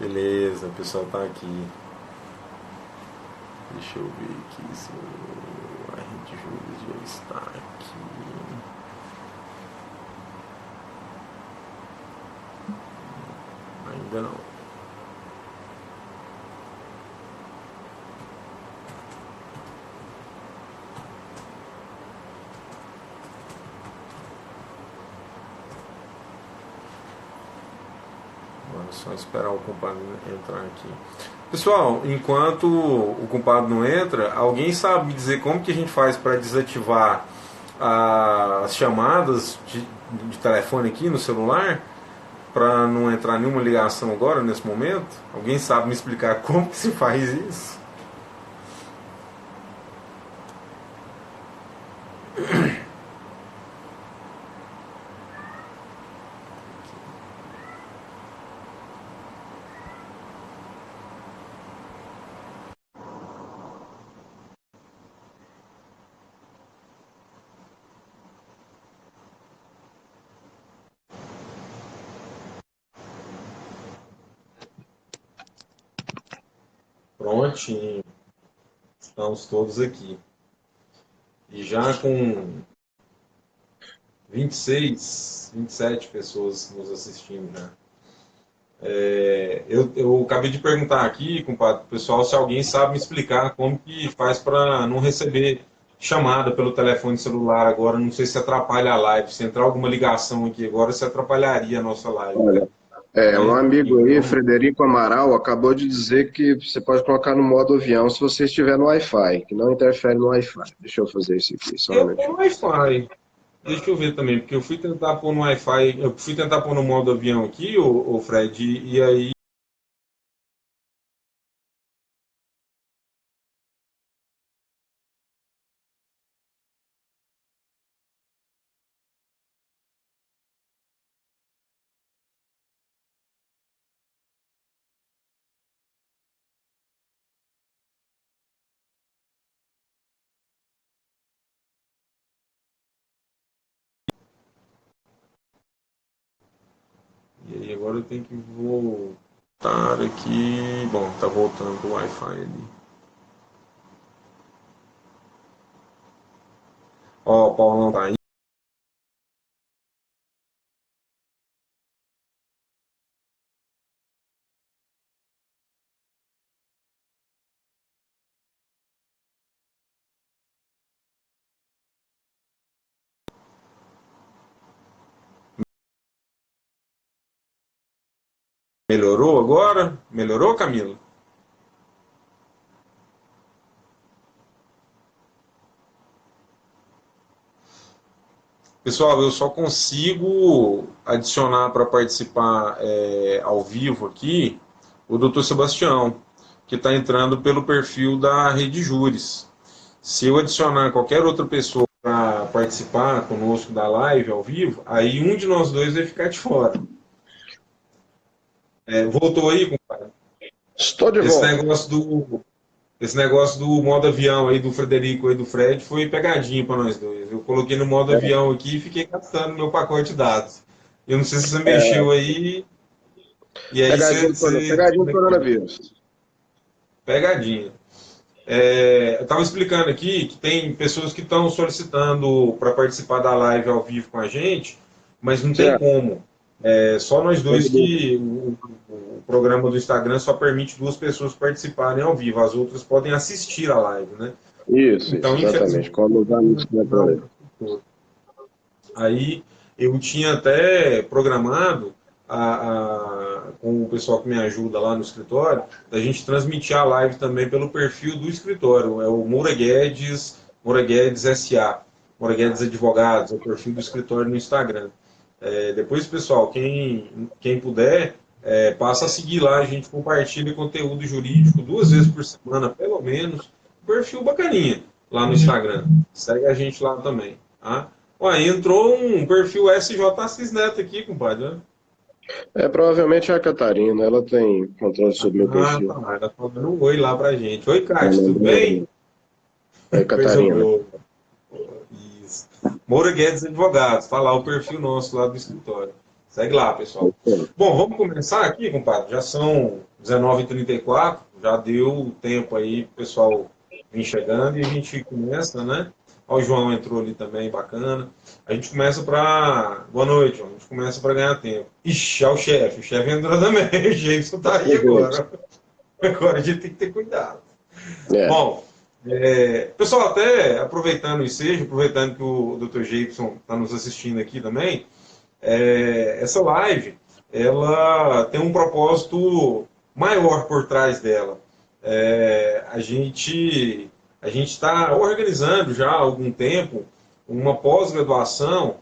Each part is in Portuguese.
Beleza, o pessoal tá aqui. Deixa eu ver aqui se a Rede Júlia já está aqui. Ainda não. Agora é só esperar o compadre entrar aqui. Pessoal, enquanto o compadre não entra, alguém sabe me dizer como que a gente faz para desativar as chamadas de telefone aqui no celular? Para não entrar nenhuma ligação agora, nesse momento? Alguém sabe me explicar como que se faz isso? Prontinho, estamos todos aqui. E já com 26, 27 pessoas nos assistindo já. Eu acabei de perguntar aqui, compadre, pro pessoal, se alguém sabe me explicar como que faz para não receber chamada pelo telefone celular agora. Não sei se atrapalha a live. Se entrar alguma ligação aqui agora, se atrapalharia a nossa live, Olha, um né? amigo aí, Então, Frederico Amaral, acabou de dizer que você pode colocar no modo avião se você estiver no Wi-Fi, que não interfere no Wi-Fi. Deixa eu fazer isso aqui, só um eu tô no minutinho. Wi-Fi. Deixa eu ver também, porque eu fui tentar pôr no Wi-Fi, eu fui tentar pôr no modo avião aqui, o Fred, e aí. E aí agora eu tenho que voltar aqui. Bom, tá voltando o Wi-Fi ali. Ó, o Paulão tá aí. Melhorou agora? Melhorou, Camilo? Pessoal, eu só consigo adicionar para participar ao vivo aqui o Dr. Sebastião, que está entrando pelo perfil da Rede Júris. Se eu adicionar qualquer outra pessoa para participar conosco da live ao vivo, aí um de nós dois vai ficar de fora. Voltou aí, compadre? Estou de Esse volta. negócio do, esse negócio do modo avião aí do Frederico e do Fred foi pegadinha para nós dois. Eu coloquei no modo avião aqui e fiquei gastando meu pacote de dados. Eu não sei se você mexeu aí, e aí você Pegadinha do coronavírus. pegadinha. Eu estava explicando aqui que tem pessoas que estão solicitando para participar da live ao vivo com a gente, mas não tem Certo. como. Só nós dois que o programa do Instagram só permite duas pessoas participarem ao vivo, as outras podem assistir a live, né? Isso, Então, exatamente. infelizmente, Como os amigos que não. entraram. Aí eu tinha até programado com o pessoal que me ajuda lá no escritório, da gente transmitir a live também pelo perfil do escritório. É o Moura Guedes SA, Moura Guedes Advogados, é o perfil do escritório no Instagram. Depois, pessoal, quem puder, passa a seguir lá, a gente compartilha conteúdo jurídico 2 vezes por semana, pelo menos. Perfil bacaninha lá no Instagram. Segue a gente lá também, tá? Ué, entrou um perfil SJ Assis Neto aqui, compadre, né? Provavelmente é a Catarina, ela tem controle sobre o meu Ah, perfil. tá. Ela tá dando um oi lá pra gente. Oi, Ela Cátia, tudo bem? mandou. Oi, Coisa Catarina. boa. Isso. Moura Guedes Advogados, tá lá o perfil nosso lá do escritório. Segue lá, pessoal. Bom, vamos começar aqui, compadre. Já são 19h34, já deu tempo aí, o pessoal vem chegando e a gente começa, né? Ó, o João entrou ali também, bacana. A gente começa para... Boa noite, João. A gente começa para ganhar tempo. Ixi, é o chefe entrou também, o Jameson tá aí agora. Agora a gente tem que ter cuidado. É. Bom, pessoal, até aproveitando o ensejo, aproveitando que o Dr. Jameson está nos assistindo aqui também, essa live, ela tem um propósito maior por trás dela. A gente está organizando já há algum tempo uma pós-graduação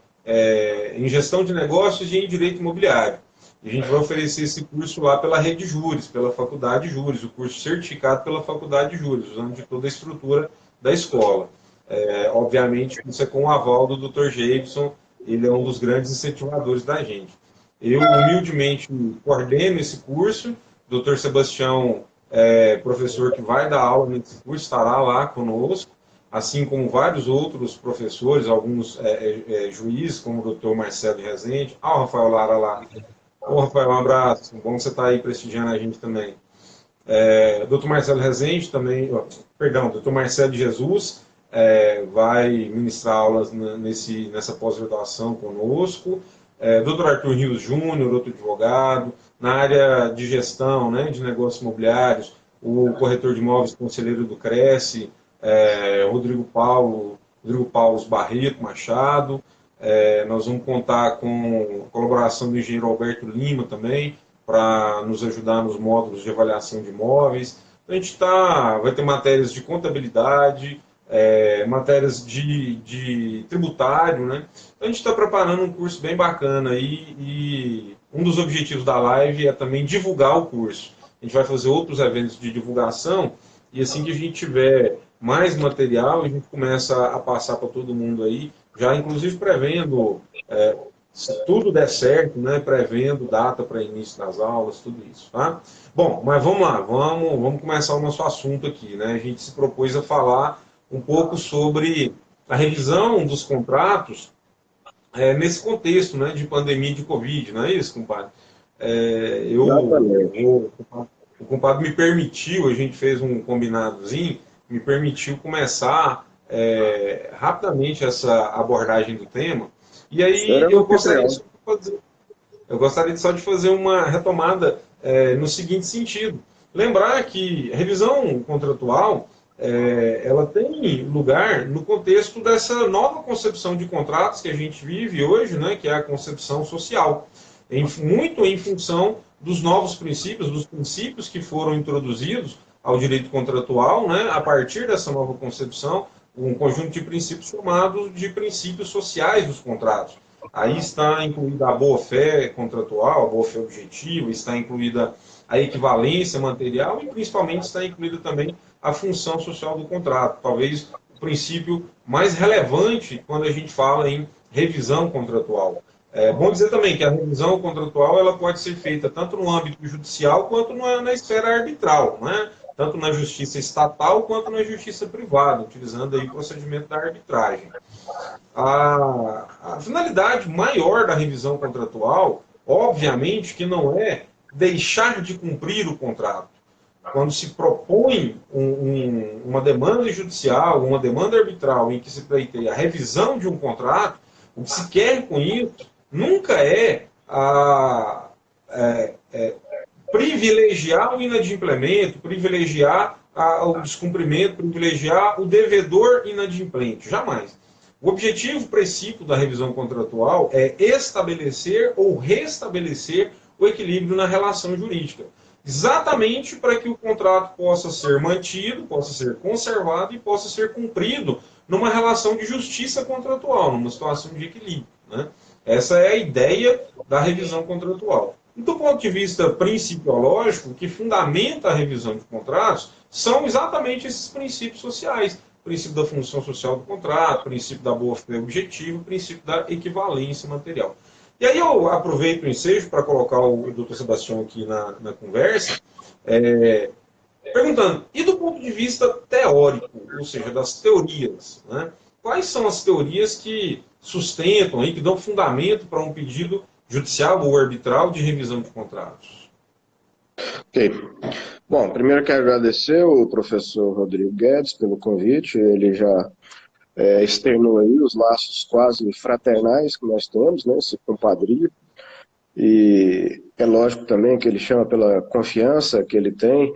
em gestão de negócios e em direito imobiliário. E a gente vai oferecer esse curso lá pela Rede Júris, pela Faculdade Júris, o curso certificado pela Faculdade Júris, usando de toda a estrutura da escola. Obviamente, isso é com o aval do Dr. Jameson, ele é um dos grandes incentivadores da gente. Eu, humildemente, coordeno esse curso, o Dr. Sebastião, professor que vai dar aula nesse curso, estará lá conosco, assim como vários outros professores, alguns juízes, como o Dr. Marcelo Rezende. O Rafael Lara lá. Ô, Rafael, um abraço. Bom você estar aí prestigiando a gente também. Dr. Marcelo Rezende também, perdão, Dr. Marcelo de Jesus vai ministrar aulas nessa pós-graduação conosco. Dr. Arthur Rios Júnior, outro advogado. Na área de gestão, né, de negócios imobiliários, o corretor de imóveis, conselheiro do Cresce, Rodrigo Paulo Barreto Machado. Nós vamos contar com a colaboração do engenheiro Alberto Lima também, para nos ajudar nos módulos de avaliação de imóveis. Então, a gente vai ter matérias de contabilidade, matérias de tributário, né? Então, a gente está preparando um curso bem bacana aí, e um dos objetivos da live é também divulgar o curso. A gente vai fazer outros eventos de divulgação, e assim que a gente tiver mais material, a gente começa a passar para todo mundo aí, já inclusive prevendo, se tudo der certo, né, prevendo data para início das aulas, tudo isso, tá? Bom, mas vamos lá, vamos começar o nosso assunto aqui, né? A gente se propôs a falar um pouco sobre a revisão dos contratos nesse contexto, né, de pandemia de Covid, não é isso, compadre? O compadre me permitiu, a gente fez um combinadozinho, me permitiu começar rapidamente essa abordagem do tema. E aí eu gostaria só de fazer uma retomada no seguinte sentido. Lembrar que a revisão contratual ela tem lugar no contexto dessa nova concepção de contratos que a gente vive hoje, né, que é a concepção social. Muito em função dos novos princípios, dos princípios que foram introduzidos ao direito contratual, né, a partir dessa nova concepção, um conjunto de princípios chamados de princípios sociais dos contratos. Aí está incluída a boa-fé contratual, a boa-fé objetiva, está incluída a equivalência material e, principalmente, está incluída também a função social do contrato. Talvez o princípio mais relevante quando a gente fala em revisão contratual. É bom dizer também que a revisão contratual ela pode ser feita tanto no âmbito judicial quanto na esfera arbitral, né? Tanto na justiça estatal quanto na justiça privada, utilizando aí o procedimento da arbitragem. A finalidade maior da revisão contratual, obviamente, que não é deixar de cumprir o contrato. Quando se propõe uma demanda judicial, uma demanda arbitral em que se pleiteia a revisão de um contrato, o que se quer com isso nunca privilegiar o inadimplemento, privilegiar o descumprimento, privilegiar o devedor inadimplente. Jamais. O objetivo princípio da revisão contratual é estabelecer ou restabelecer o equilíbrio na relação jurídica. Exatamente para que o contrato possa ser mantido, possa ser conservado e possa ser cumprido numa relação de justiça contratual, numa situação de equilíbrio, né? Essa é a ideia da revisão contratual. E do ponto de vista principiológico, o que fundamenta a revisão de contratos são exatamente esses princípios sociais. O princípio da função social do contrato, o princípio da boa-fé objetiva, o princípio da equivalência material. E aí eu aproveito o ensejo para colocar o Dr. Sebastião aqui na conversa, perguntando, e do ponto de vista teórico, ou seja, das teorias, né? Quais são as teorias que sustentam, que dão fundamento para um pedido judicial ou arbitral de revisão de contratos? Ok. Bom, primeiro quero agradecer o professor Rodrigo Guedes pelo convite. Ele já externou aí os laços quase fraternais que nós temos, né, esse compadrio. E é lógico também que ele chama pela confiança que ele tem,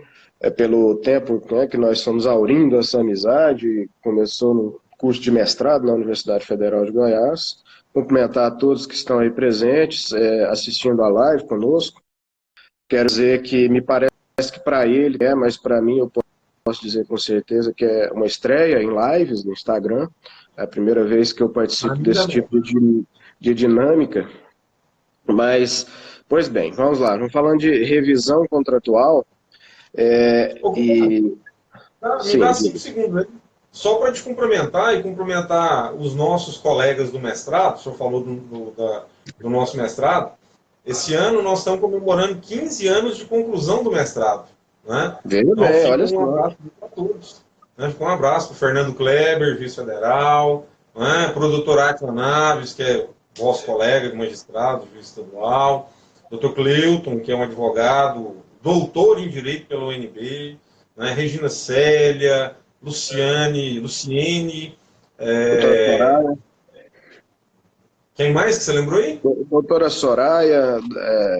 pelo tempo, né, que nós somos aurindo essa amizade. Começou no curso de mestrado na Universidade Federal de Goiás. Cumprimentar a todos que estão aí presentes, assistindo a live conosco. Quero dizer que me parece que para ele mas para mim eu posso dizer com certeza que é uma estreia em lives no Instagram. É a primeira vez que eu participo Ainda desse bem. tipo de dinâmica. Mas, pois bem, vamos lá. Vamos falando de revisão contratual. Ô, compadre, E me dá sim, 5 segundos, né? Só para te cumprimentar e cumprimentar os nossos colegas do mestrado, o senhor falou do nosso mestrado. Esse ano nós estamos comemorando 15 anos de conclusão do mestrado. Né? veja Então bem, fica olha um só. abraço para todos. Né? Fica um abraço para o Fernando Kleber, vice-federal, né? Para o doutor Atila Naves, que é vosso colega de magistrado, juiz estadual, doutor Cleuton, que é um advogado, doutor em Direito pela UNB, né? Regina Célia, Luciene, Doutora é... Soraya, quem mais que você lembrou aí? doutora Soraya,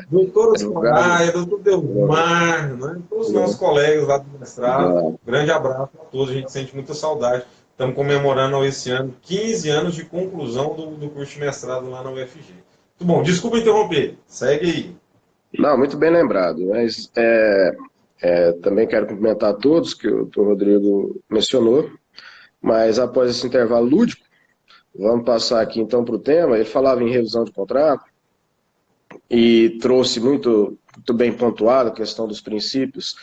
Doutora advogada, Soraya, doutor Delmar, né? Todos os nossos colegas lá do mestrado. Grande abraço a todos, a gente sente muita saudade. Estamos comemorando esse ano 15 anos de conclusão do curso de mestrado lá na UFG. Muito bom, desculpa interromper, segue aí. não, muito bem lembrado, mas também quero cumprimentar a todos que o doutor Rodrigo mencionou, mas após esse intervalo lúdico, vamos passar aqui então para o tema. Ele falava em revisão de contrato e trouxe muito bem pontuado a questão dos princípios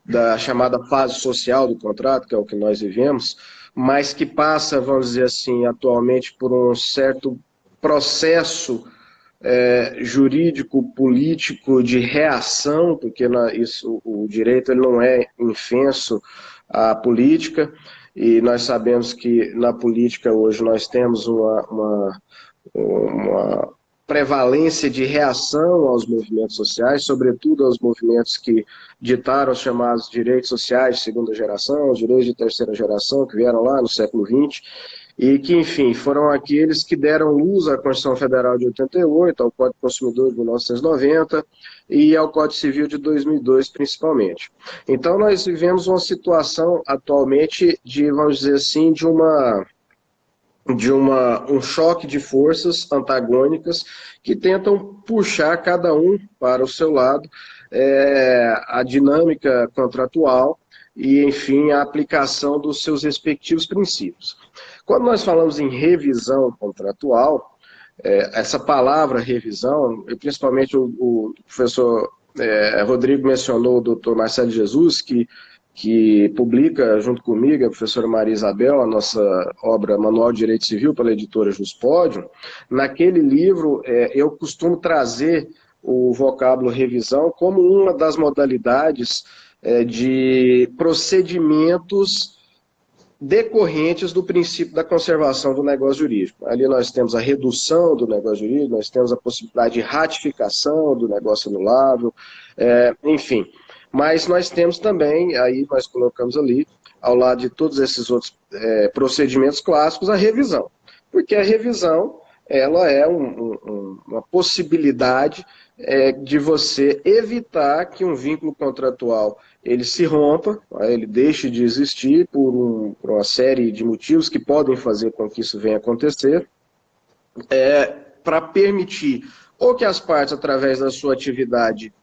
da chamada fase social do contrato, que é o que nós vivemos, mas que passa, vamos dizer assim, atualmente por um certo processo jurídico, político de reação, porque o direito ele não é infenso à política, e nós sabemos que na política hoje nós temos uma prevalência de reação aos movimentos sociais, sobretudo aos movimentos que ditaram os chamados direitos sociais de segunda geração, os direitos de terceira geração, que vieram lá no século XX, e que, enfim, foram aqueles que deram luz à Constituição Federal de 88, ao Código do Consumidor de 1990 e ao Código Civil de 2002, principalmente. Então, nós vivemos uma situação atualmente de, vamos dizer assim, um choque de forças antagônicas que tentam puxar cada um para o seu lado a dinâmica contratual e, enfim, a aplicação dos seus respectivos princípios. Quando nós falamos em revisão contratual, essa palavra revisão, e principalmente o professor Rodrigo mencionou o doutor Marcelo Jesus, que publica junto comigo, a professora Maria Isabel, a nossa obra Manual de Direito Civil pela editora Juspódio. Naquele livro, eu costumo trazer o vocábulo revisão como uma das modalidades de procedimentos decorrentes do princípio da conservação do negócio jurídico. Ali nós temos a redução do negócio jurídico, nós temos a possibilidade de ratificação do negócio anulável, enfim. Mas nós temos também, aí nós colocamos ali, ao lado de todos esses outros procedimentos clássicos, a revisão. Porque a revisão, ela é uma possibilidade de você evitar que um vínculo contratual ele se rompa, ele deixe de existir por uma série de motivos que podem fazer com que isso venha a acontecer, para permitir ou que as partes, através da sua atividade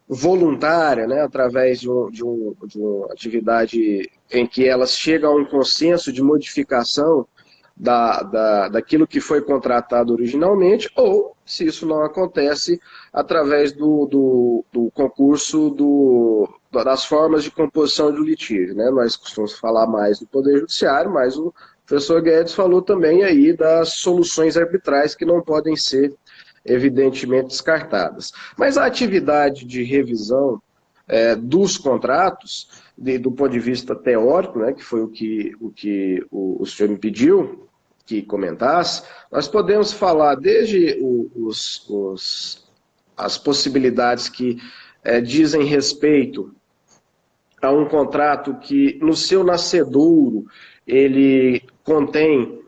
voluntária, né, através de uma atividade em que elas chegam a um consenso de modificação daquilo que foi contratado originalmente, ou, se isso não acontece, através do concurso das formas de composição do litígio. Né? Nós costumamos falar mais do Poder Judiciário, mas o professor Guedes falou também aí das soluções arbitrais que não podem ser evidentemente descartadas. Mas a atividade de revisão dos contratos, do ponto de vista teórico, né, que foi o que o senhor me pediu que comentasse, nós podemos falar desde as possibilidades que dizem respeito a um contrato que, no seu nascedouro, ele contém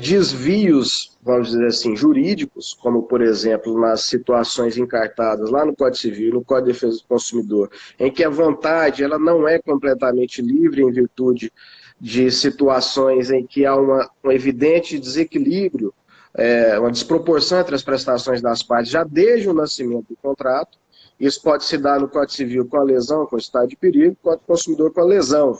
desvios, vamos dizer assim, jurídicos, como, por exemplo, nas situações encartadas lá no Código Civil, no Código de Defesa do Consumidor, em que a vontade ela não é completamente livre em virtude de situações em que há um evidente desequilíbrio, uma desproporção entre as prestações das partes, já desde o nascimento do contrato. Isso pode se dar no Código Civil com a lesão, com o estado de perigo, no Código do Consumidor com a lesão.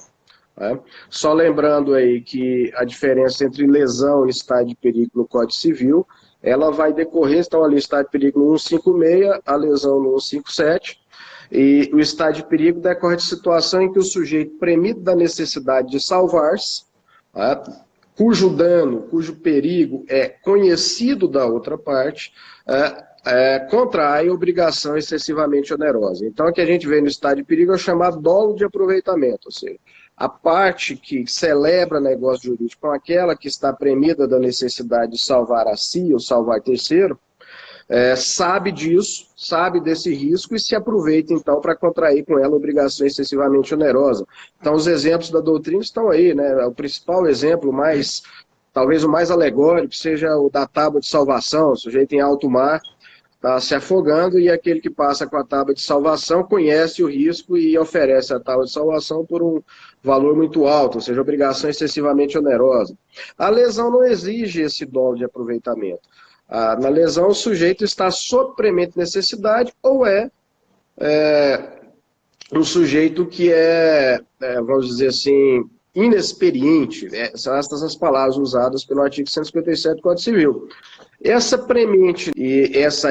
Só lembrando aí que a diferença entre lesão e estado de perigo no Código Civil, ela vai decorrer, então ali estado de perigo no 156, a lesão no 157, e o estado de perigo decorre de situação em que o sujeito, premido da necessidade de salvar-se, cujo dano, cujo perigo é conhecido da outra parte, contrai obrigação excessivamente onerosa. Então, o que a gente vê no estado de perigo é o chamado dolo de aproveitamento, ou seja, a parte que celebra negócio jurídico com aquela que está premida da necessidade de salvar a si ou salvar terceiro, sabe disso, sabe desse risco e se aproveita, então, para contrair com ela obrigação excessivamente onerosa. Então, os exemplos da doutrina estão aí, né? O principal exemplo, talvez o mais alegórico, seja o da tábua de salvação, o sujeito em alto mar está se afogando e aquele que passa com a tábua de salvação conhece o risco e oferece a tábua de salvação por um valor muito alto, ou seja, obrigação excessivamente onerosa. A lesão não exige esse dolo de aproveitamento. Na lesão, o sujeito está sob premente necessidade ou um sujeito que vamos dizer assim, inexperiente. São estas as palavras usadas pelo artigo 157 do Código Civil. Essa premente e essa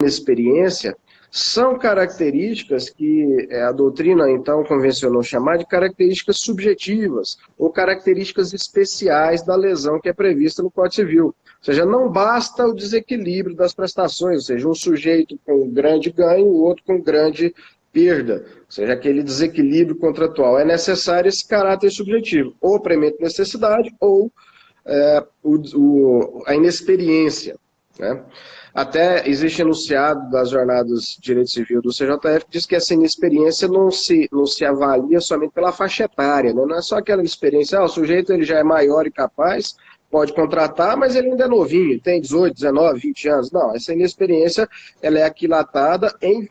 inexperiência são características que a doutrina, então, convencionou chamar de características subjetivas ou características especiais da lesão que é prevista no Código Civil. Ou seja, não basta o desequilíbrio das prestações, ou seja, um sujeito com grande ganho, o outro com grande perda, ou seja, aquele desequilíbrio contratual. É necessário esse caráter subjetivo, ou premente necessidade ou a inexperiência, né? Até existe enunciado das jornadas de direito civil do CJF que diz que essa inexperiência não se avalia somente pela faixa etária, né? Não é só aquela experiência, o sujeito ele já é maior e capaz, pode contratar, mas ele ainda é novinho, tem 18, 19, 20 anos. Não, essa inexperiência ela é aquilatada em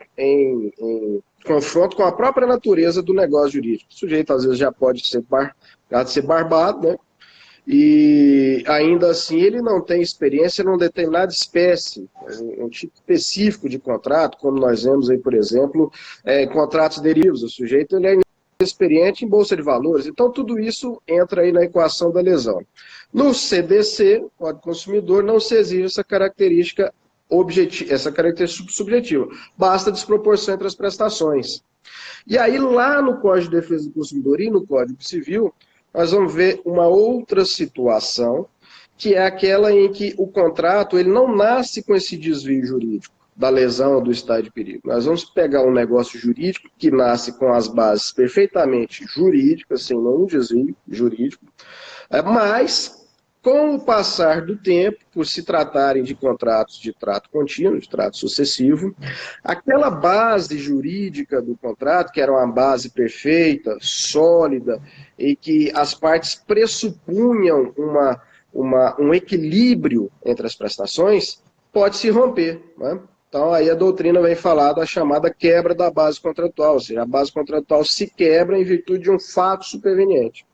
confronto com a própria natureza do negócio jurídico. O sujeito às vezes já pode ser barbado, né? E ainda assim ele não tem experiência numa determinada espécie, um tipo específico de contrato, como nós vemos aí, por exemplo, contratos derivativos. O sujeito ele é inexperiente em bolsa de valores. Então tudo isso entra aí na equação da lesão. No CDC, Código do Consumidor, não se exige essa característica subjetiva. Basta a desproporção entre as prestações. E aí lá no Código de Defesa do Consumidor e no Código Civil, nós vamos ver uma outra situação, que é aquela em que o contrato ele não nasce com esse desvio jurídico da lesão ou do estado de perigo. Nós vamos pegar um negócio jurídico que nasce com as bases perfeitamente jurídicas, sem nenhum desvio jurídico, mas com o passar do tempo, por se tratarem de contratos de trato contínuo, de trato sucessivo, aquela base jurídica do contrato, que era uma base perfeita, sólida, e que as partes pressupunham um equilíbrio entre as prestações, pode se romper, né? Então, aí a doutrina vem falar da chamada quebra da base contratual, ou seja, a base contratual se quebra em virtude de um fato superveniente.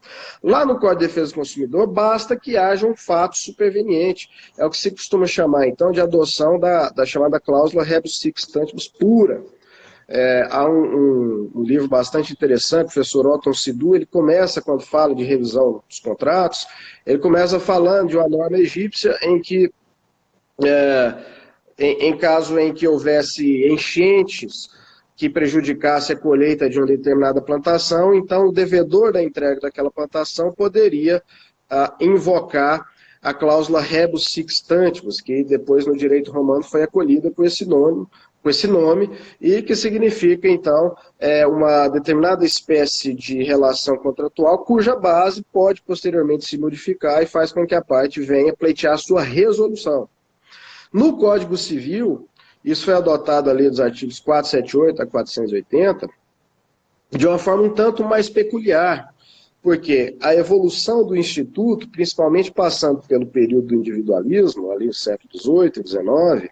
Lá no Código de Defesa do Consumidor, basta que haja um fato superveniente. É o que se costuma chamar, então, de adoção da chamada cláusula rebus sic stantibus pura. Há um livro bastante interessante, o professor Otton Sidu, ele começa, quando fala de revisão dos contratos, ele começa falando de uma norma egípcia em que em caso em que houvesse enchentes que prejudicasse a colheita de uma determinada plantação, então o devedor da entrega daquela plantação poderia invocar a cláusula rebus sic stantibus, que depois no direito romano foi acolhida com esse nome, e que significa, então, uma determinada espécie de relação contratual cuja base pode posteriormente se modificar e faz com que a parte venha pleitear a sua resolução. No Código Civil, Isso foi adotado ali dos artigos 478 a 480, de uma forma um tanto mais peculiar, porque a evolução do Instituto, principalmente passando pelo período do individualismo, ali no século XVIII e XIX,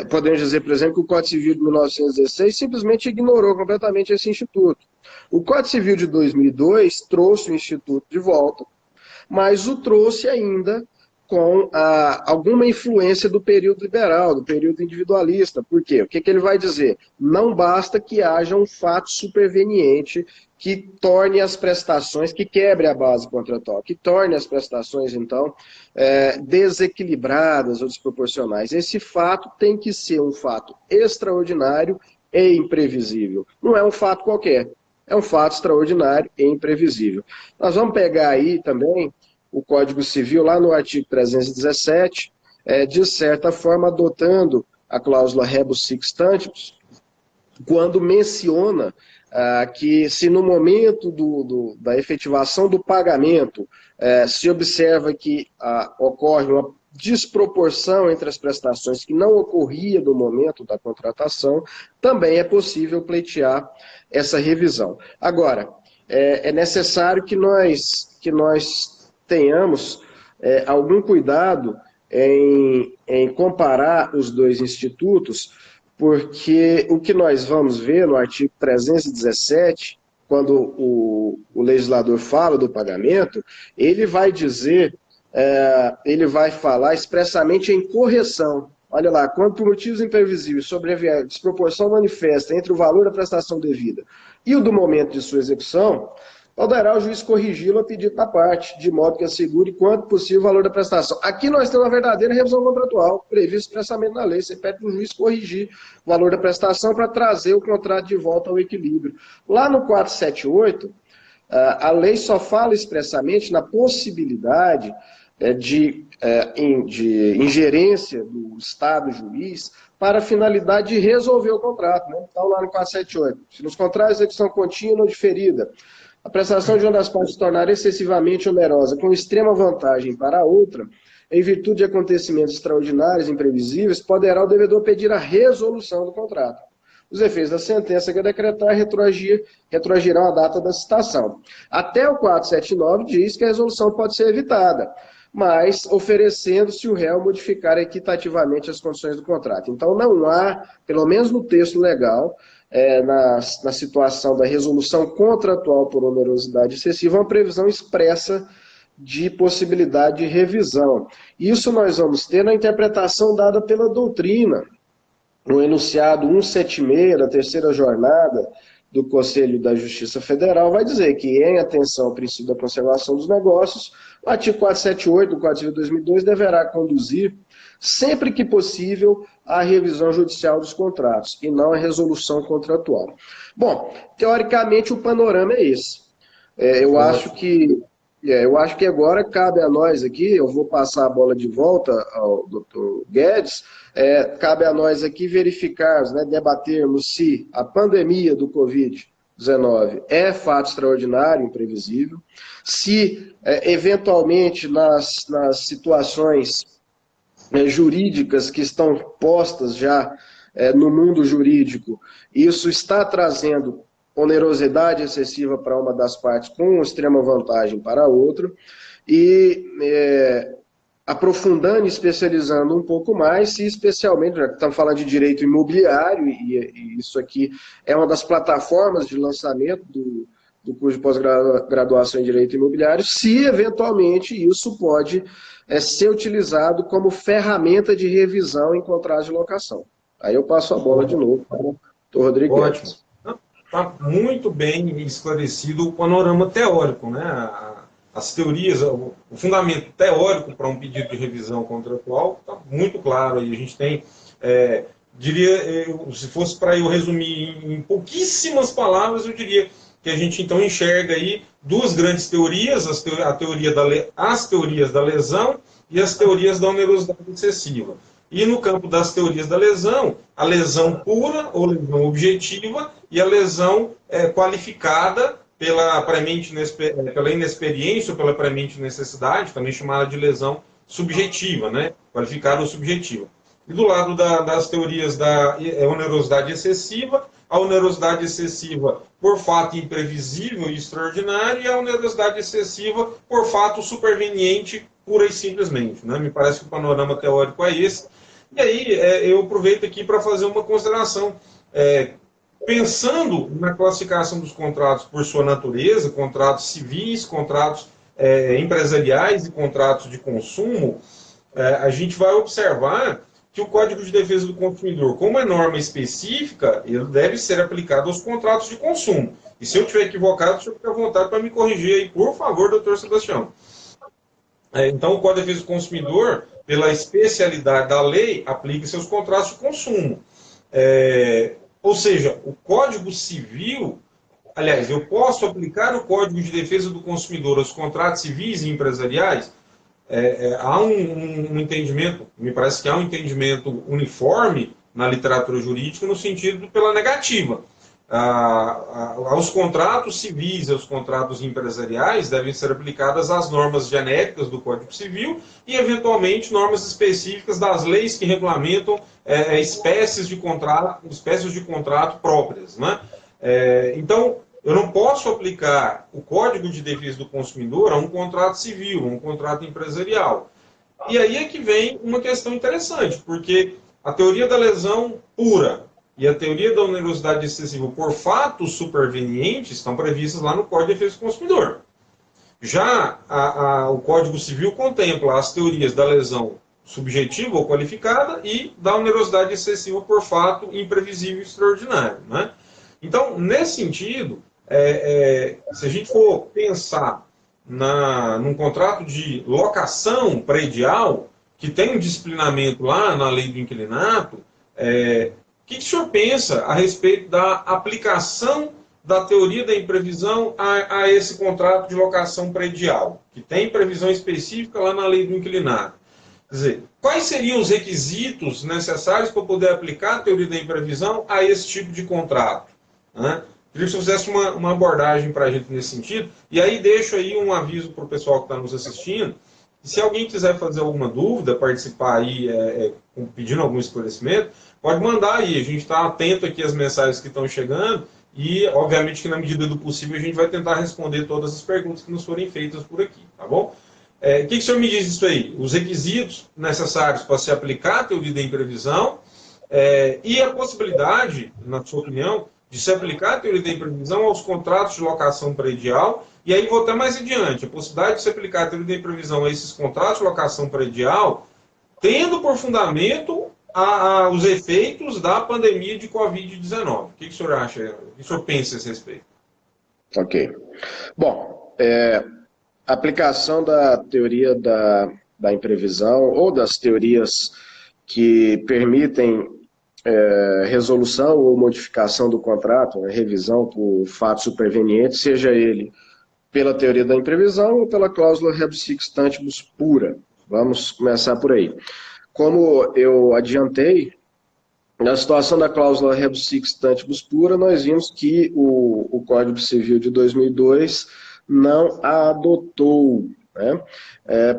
podemos dizer, por exemplo, que o Código Civil de 1916 simplesmente ignorou completamente esse Instituto. O Código Civil de 2002 trouxe o Instituto de volta, mas o trouxe ainda com alguma influência do período liberal, do período individualista. Por quê? O que ele vai dizer? Não basta que haja um fato superveniente que torne as prestações, que quebre a base contratual, que torne as prestações, então, desequilibradas ou desproporcionais. Esse fato tem que ser um fato extraordinário e imprevisível. Não é um fato qualquer, é um fato extraordinário e imprevisível. Nós vamos pegar aí também o Código Civil, lá no artigo 317, de certa forma adotando a cláusula rebus sic stantibus, quando menciona que se no momento da efetivação do pagamento se observa que ocorre uma desproporção entre as prestações que não ocorria no momento da contratação, também é possível pleitear essa revisão. Agora, é necessário que nós tenhamos algum cuidado em comparar os dois institutos, porque o que nós vamos ver no artigo 317, quando o legislador fala do pagamento, ele vai dizer, ele vai falar expressamente em correção. Olha lá, quando por motivos imprevisíveis sobrevier desproporção manifesta entre o valor da prestação devida e o do momento de sua execução, poderá o juiz corrigi-lo a pedido da parte, de modo que assegure quanto possível o valor da prestação. Aqui nós temos uma verdadeira revisão contratual, prevista expressamente na lei. Você pede para o juiz corrigir o valor da prestação para trazer o contrato de volta ao equilíbrio. Lá no 478, a lei só fala expressamente na possibilidade de ingerência do Estado juiz para a finalidade de resolver o contrato. Né? Então, lá no 478, se nos contratos de execução contínua ou diferida, a prestação de uma das partes se tornar excessivamente onerosa, com extrema vantagem para a outra, em virtude de acontecimentos extraordinários e imprevisíveis, poderá o devedor pedir a resolução do contrato. Os efeitos da sentença que a decretar retroagirão a data da citação. Até o 479 diz que a resolução pode ser evitada, mas oferecendo-se o réu modificar equitativamente as condições do contrato. Então não há, pelo menos no texto legal, na situação da resolução contratual por onerosidade excessiva, uma previsão expressa de possibilidade de revisão. Isso nós vamos ter na interpretação dada pela doutrina, no enunciado 176 da terceira jornada do Conselho da Justiça Federal, vai dizer que, em atenção ao princípio da conservação dos negócios, o artigo 478 do Código Civil de 2002 deverá conduzir, sempre que possível, à revisão judicial dos contratos, e não à resolução contratual. Bom, teoricamente o panorama é esse. Eu acho que agora cabe a nós aqui, eu vou passar a bola de volta ao Dr. Guedes, cabe a nós aqui verificarmos, né, debatermos se a pandemia do Covid-19 é fato extraordinário, imprevisível, se eventualmente nas situações jurídicas que estão postas já no mundo jurídico, isso está trazendo onerosidade excessiva para uma das partes com extrema vantagem para a outra, e aprofundando e especializando um pouco mais, e especialmente, já que estamos falando de direito imobiliário, e isso aqui é uma das plataformas de lançamento do curso de pós-graduação em direito imobiliário, se eventualmente isso pode ser utilizado como ferramenta de revisão em contratos de locação. Aí eu passo a bola de novo para o Dr. Rodrigo. Ótimo. Está muito bem esclarecido o panorama teórico, né? As teorias, o fundamento teórico para um pedido de revisão contratual está muito claro. Aí a gente tem, se fosse para eu resumir em pouquíssimas palavras, eu diria que a gente então enxerga aí duas grandes teorias, as teorias da lesão e as teorias da onerosidade excessiva. E no campo das teorias da lesão, a lesão pura ou lesão objetiva e a lesão qualificada pela inexperiência ou pela premente necessidade, também chamada de lesão subjetiva, né? Qualificada ou subjetiva. E do lado das teorias da onerosidade excessiva, a onerosidade excessiva por fato imprevisível e extraordinário, e a onerosidade excessiva por fato superveniente, pura e simplesmente. Né? Me parece que o panorama teórico é esse. E aí eu aproveito aqui para fazer uma consideração. Pensando na classificação dos contratos por sua natureza, contratos civis, contratos empresariais e contratos de consumo, a gente vai observar que o Código de Defesa do Consumidor, como é norma específica, ele deve ser aplicado aos contratos de consumo. E se eu estiver equivocado, o senhor fica à vontade para me corrigir aí, por favor, doutor Sebastião. Então, o Código de Defesa do Consumidor, pela especialidade da lei, aplica-se aos contratos de consumo. Ou seja, o Código Civil, aliás, eu posso aplicar o Código de Defesa do Consumidor aos contratos civis e empresariais? Há um entendimento, me parece que há um entendimento uniforme na literatura jurídica no sentido pela negativa. Aos contratos civis e aos contratos empresariais devem ser aplicadas as normas genéricas do Código Civil e, eventualmente, normas específicas das leis que regulamentam espécies de contrato próprias. Né? Então, eu não posso aplicar o Código de Defesa do Consumidor a um contrato civil, a um contrato empresarial. E aí é que vem uma questão interessante, porque a teoria da lesão pura e a teoria da onerosidade excessiva por fatos supervenientes estão previstas lá no Código de Defesa do Consumidor. Já o Código Civil contempla as teorias da lesão subjetiva ou qualificada e da onerosidade excessiva por fato imprevisível e extraordinário. Né? Então, nesse sentido, se a gente for pensar num contrato de locação predial, que tem um disciplinamento lá na lei do inquilinato, o que o senhor pensa a respeito da aplicação da teoria da imprevisão a esse contrato de locação predial, que tem previsão específica lá na lei do inquilinato? Quer dizer, quais seriam os requisitos necessários para poder aplicar a teoria da imprevisão a esse tipo de contrato? Né? Queria que você fizesse uma abordagem para a gente nesse sentido. E aí deixo aí um aviso para o pessoal que está nos assistindo. E se alguém quiser fazer alguma dúvida, participar aí pedindo algum esclarecimento, pode mandar aí. A gente está atento aqui às mensagens que estão chegando e, obviamente, que na medida do possível a gente vai tentar responder todas as perguntas que nos forem feitas por aqui, tá bom? O que o senhor me diz disso aí? Os requisitos necessários para se aplicar a teoria da imprevisão e a possibilidade, na sua opinião, de se aplicar a teoria da imprevisão aos contratos de locação predial, e aí vou até mais adiante, a possibilidade de se aplicar a teoria da imprevisão a esses contratos de locação predial, tendo por fundamento os efeitos da pandemia de Covid-19. O que o senhor acha? O que o senhor pensa a esse respeito? Ok. Bom, a aplicação da teoria da imprevisão ou das teorias que permitem resolução ou modificação do contrato, revisão por fato superveniente, seja ele pela teoria da imprevisão ou pela cláusula rebus sic stantibus pura. Vamos começar por aí. Como eu adiantei, na situação da cláusula rebus sic stantibus pura, nós vimos que o Código Civil de 2002 não a adotou, né?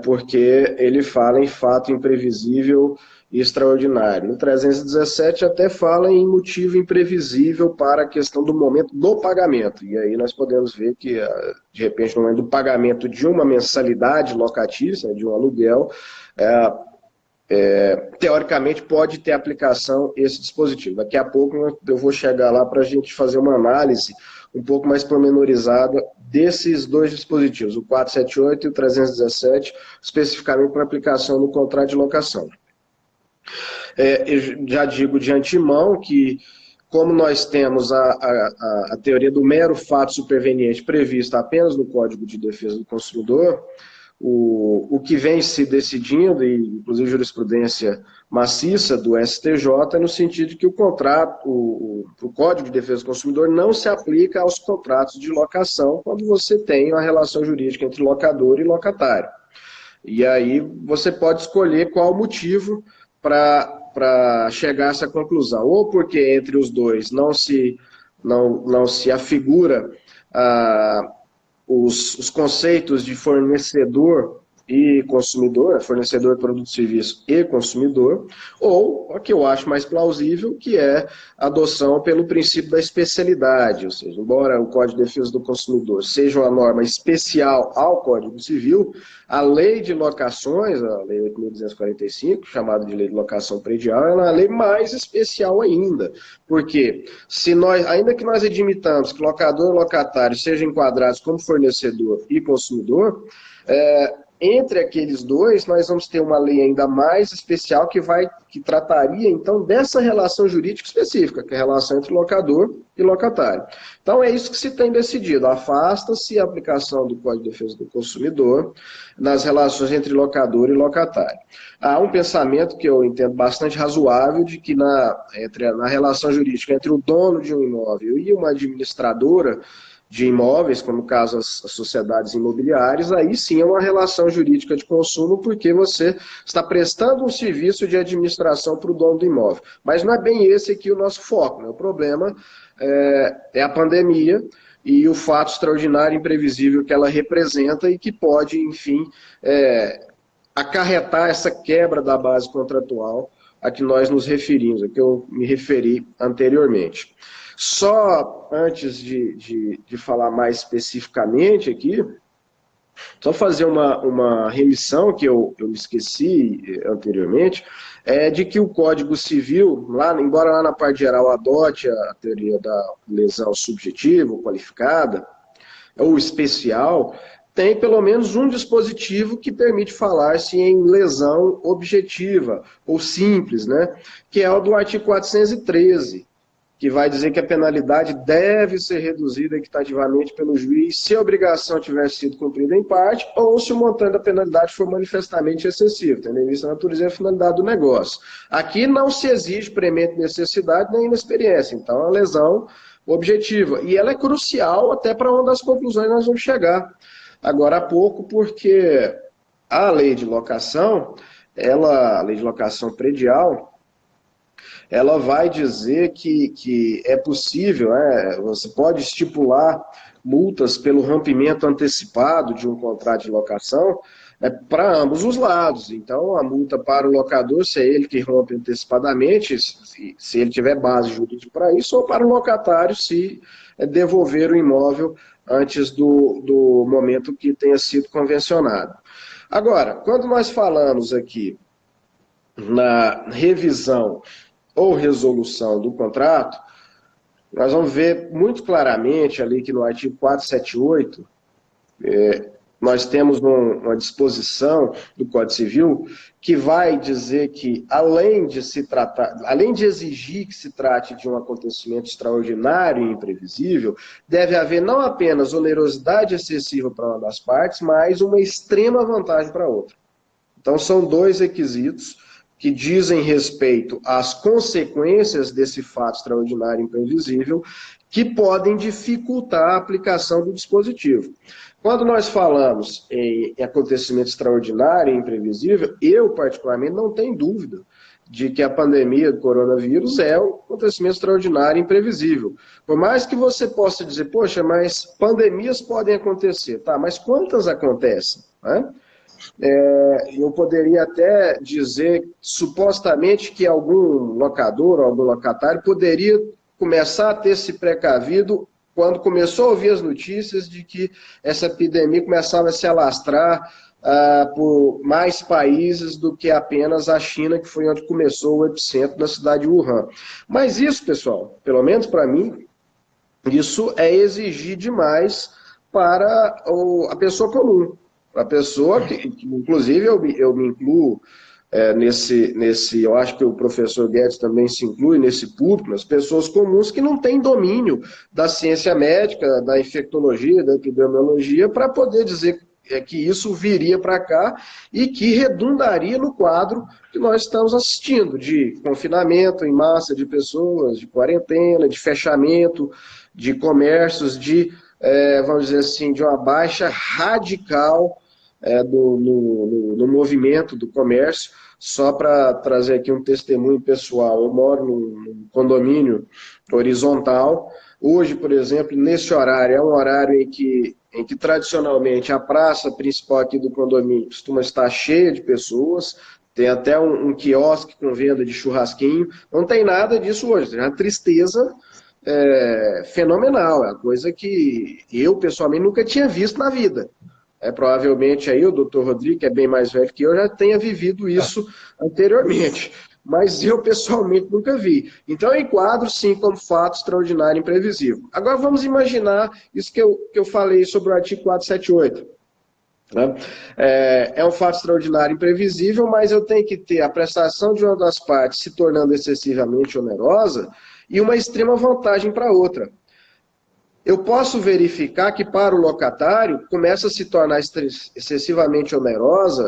Porque ele fala em fato imprevisível e extraordinário. No 317 até fala em motivo imprevisível para a questão do momento do pagamento. E aí nós podemos ver que, de repente, no momento do pagamento de uma mensalidade locatícia, de um aluguel, teoricamente pode ter aplicação esse dispositivo. Daqui a pouco eu vou chegar lá para a gente fazer uma análise um pouco mais pormenorizada desses dois dispositivos, o 478 e o 317, especificamente para aplicação no contrato de locação. Eu já digo de antemão que, como nós temos a teoria do mero fato superveniente prevista apenas no Código de Defesa do Consumidor, o que vem se decidindo, e inclusive jurisprudência maciça do STJ, é no sentido de que o contrato, o Código de Defesa do Consumidor não se aplica aos contratos de locação quando você tem uma relação jurídica entre locador e locatário. E aí você pode escolher qual o motivo para chegar a essa conclusão. Ou porque entre os dois não se afigura os conceitos de fornecedor e consumidor, fornecedor de produto e serviço e consumidor, ou o que eu acho mais plausível, que é a adoção pelo princípio da especialidade, ou seja, embora o Código de Defesa do Consumidor seja uma norma especial ao Código Civil, a lei de locações, a lei 8.245, chamada de lei de locação predial, é uma lei mais especial ainda, porque se nós, ainda que nós admitamos que locador e locatário sejam enquadrados como fornecedor e consumidor, entre aqueles dois, nós vamos ter uma lei ainda mais especial que trataria, então, dessa relação jurídica específica, que é a relação entre locador e locatário. Então, é isso que se tem decidido. Afasta-se a aplicação do Código de Defesa do Consumidor nas relações entre locador e locatário. Há um pensamento que eu entendo bastante razoável de que na relação jurídica entre o dono de um imóvel e uma administradora de imóveis, como no caso as sociedades imobiliárias, aí sim é uma relação jurídica de consumo, porque você está prestando um serviço de administração para o dono do imóvel. Mas não é bem esse aqui o nosso foco, né? O problema é a pandemia e o fato extraordinário e imprevisível que ela representa e que pode, enfim, acarretar essa quebra da base contratual a que nós nos referimos, a que eu me referi anteriormente. Só antes de falar mais especificamente aqui, só fazer uma remissão que eu me esqueci anteriormente, de que o Código Civil, embora lá na parte geral adote a teoria da lesão subjetiva, ou qualificada, ou especial, tem pelo menos um dispositivo que permite falar-se em lesão objetiva, ou simples, né? Que é o do artigo 413, que vai dizer que a penalidade deve ser reduzida equitativamente pelo juiz se a obrigação tiver sido cumprida em parte ou se o montante da penalidade for manifestamente excessivo, tendo em vista a natureza e a finalidade do negócio. Aqui não se exige premente necessidade nem inexperiência, então é uma lesão objetiva. E ela é crucial até para uma das conclusões que nós vamos chegar agora há pouco, porque a lei de locação, a lei de locação predial, ela vai dizer que é possível, você pode estipular multas pelo rompimento antecipado de um contrato de locação para ambos os lados. Então, a multa para o locador, se é ele que rompe antecipadamente, se ele tiver base jurídica para isso, ou para o locatário, se devolver o imóvel antes do momento que tenha sido convencionado. Agora, quando nós falamos aqui na revisão ou resolução do contrato, nós vamos ver muito claramente ali que no artigo 478, nós temos uma disposição do Código Civil que vai dizer que, além de exigir que se trate de um acontecimento extraordinário e imprevisível, deve haver não apenas onerosidade excessiva para uma das partes, mas uma extrema vantagem para a outra. Então, são dois requisitos que dizem respeito às consequências desse fato extraordinário e imprevisível, que podem dificultar a aplicação do dispositivo. Quando nós falamos em acontecimento extraordinário e imprevisível, eu, particularmente, não tenho dúvida de que a pandemia do coronavírus é um acontecimento extraordinário e imprevisível. Por mais que você possa dizer, poxa, mas pandemias podem acontecer, tá? Mas quantas acontecem, né? Eu poderia até dizer, supostamente, que algum locador ou algum locatário poderia começar a ter se precavido quando começou a ouvir as notícias de que essa epidemia começava a se alastrar por mais países do que apenas a China, que foi onde começou o epicentro da cidade de Wuhan. Mas isso, pessoal, pelo menos para mim, isso é exigir demais para a pessoa comum. A pessoa que inclusive, eu me incluo eu acho que o professor Guedes também se inclui nesse público, nas pessoas comuns que não têm domínio da ciência médica, da infectologia, da epidemiologia, para poder dizer que isso viria para cá e que redundaria no quadro que nós estamos assistindo, de confinamento em massa de pessoas, de quarentena, de fechamento de comércios, vamos dizer assim, de uma baixa radical no movimento do comércio. Só para trazer aqui um testemunho pessoal, eu moro num condomínio horizontal. Hoje, por exemplo, nesse horário, é um horário em que em que tradicionalmente a praça principal aqui do condomínio costuma estar cheia de pessoas, tem até um quiosque com venda de churrasquinho, não tem nada disso hoje, tem uma tristeza fenomenal, é uma coisa que eu pessoalmente nunca tinha visto na vida. Provavelmente aí o doutor Rodrigo, que é bem mais velho que eu, já tenha vivido isso anteriormente. Mas eu pessoalmente nunca vi. Então eu enquadro sim como fato extraordinário e imprevisível. Agora vamos imaginar isso que eu falei sobre o artigo 478. Né? É um fato extraordinário e imprevisível, mas eu tenho que ter a prestação de uma das partes se tornando excessivamente onerosa e uma extrema vantagem para a outra. Eu posso verificar que para o locatário começa a se tornar excessivamente onerosa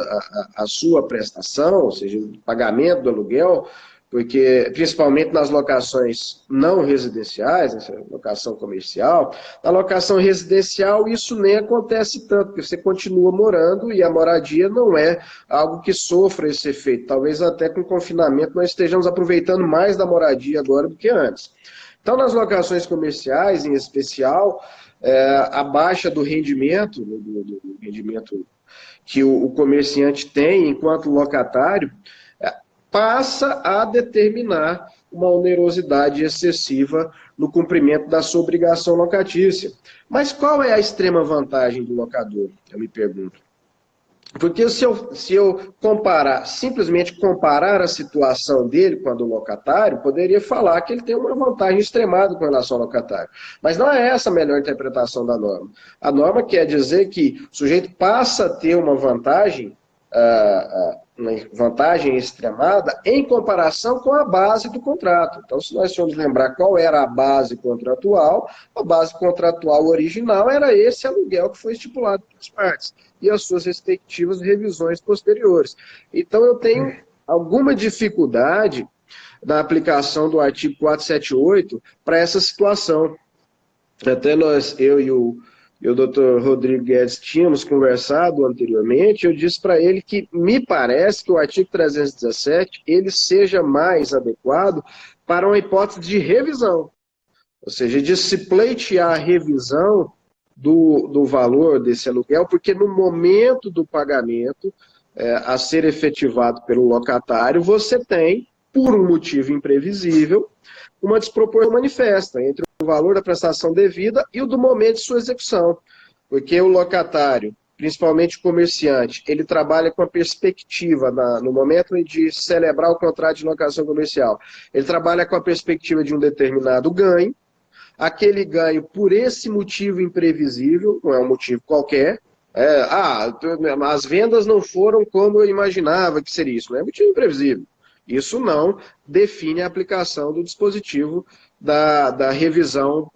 a sua prestação, ou seja, o pagamento do aluguel, porque principalmente nas locações não residenciais, nessa locação comercial, na locação residencial isso nem acontece tanto, porque você continua morando e a moradia não é algo que sofra esse efeito. Talvez até com o confinamento nós estejamos aproveitando mais da moradia agora do que antes. Então, nas locações comerciais, em especial, a baixa do rendimento que o comerciante tem enquanto locatário, passa a determinar uma onerosidade excessiva no cumprimento da sua obrigação locatícia. Mas qual é a extrema vantagem do locador? Eu me pergunto. Porque se eu simplesmente comparar a situação dele com a do locatário, poderia falar que ele tem uma vantagem extremada com relação ao locatário. Mas não é essa a melhor interpretação da norma. A norma quer dizer que o sujeito passa a ter uma vantagem extremada em comparação com a base do contrato. Então, se nós formos lembrar qual era a base contratual original era esse aluguel que foi estipulado pelas partes e as suas respectivas revisões posteriores. Então, eu tenho alguma dificuldade na aplicação do artigo 478 para essa situação. Até eu e o Dr. Rodrigo Guedes tínhamos conversado anteriormente, eu disse para ele que me parece que o artigo 317 ele seja mais adequado para uma hipótese de revisão, ou seja, de se pleitear a revisão do valor desse aluguel, porque no momento do pagamento a ser efetivado pelo locatário, você tem, por um motivo imprevisível, uma desproporção manifesta entre o valor da prestação devida e o do momento de sua execução. Porque o locatário, principalmente o comerciante, ele trabalha com a perspectiva, no momento de celebrar o contrato de locação comercial, ele trabalha com a perspectiva de um determinado ganho, aquele ganho por esse motivo imprevisível, não é um motivo qualquer, as vendas não foram como eu imaginava que seria, isso não é motivo imprevisível. Isso não define a aplicação do dispositivo da revisão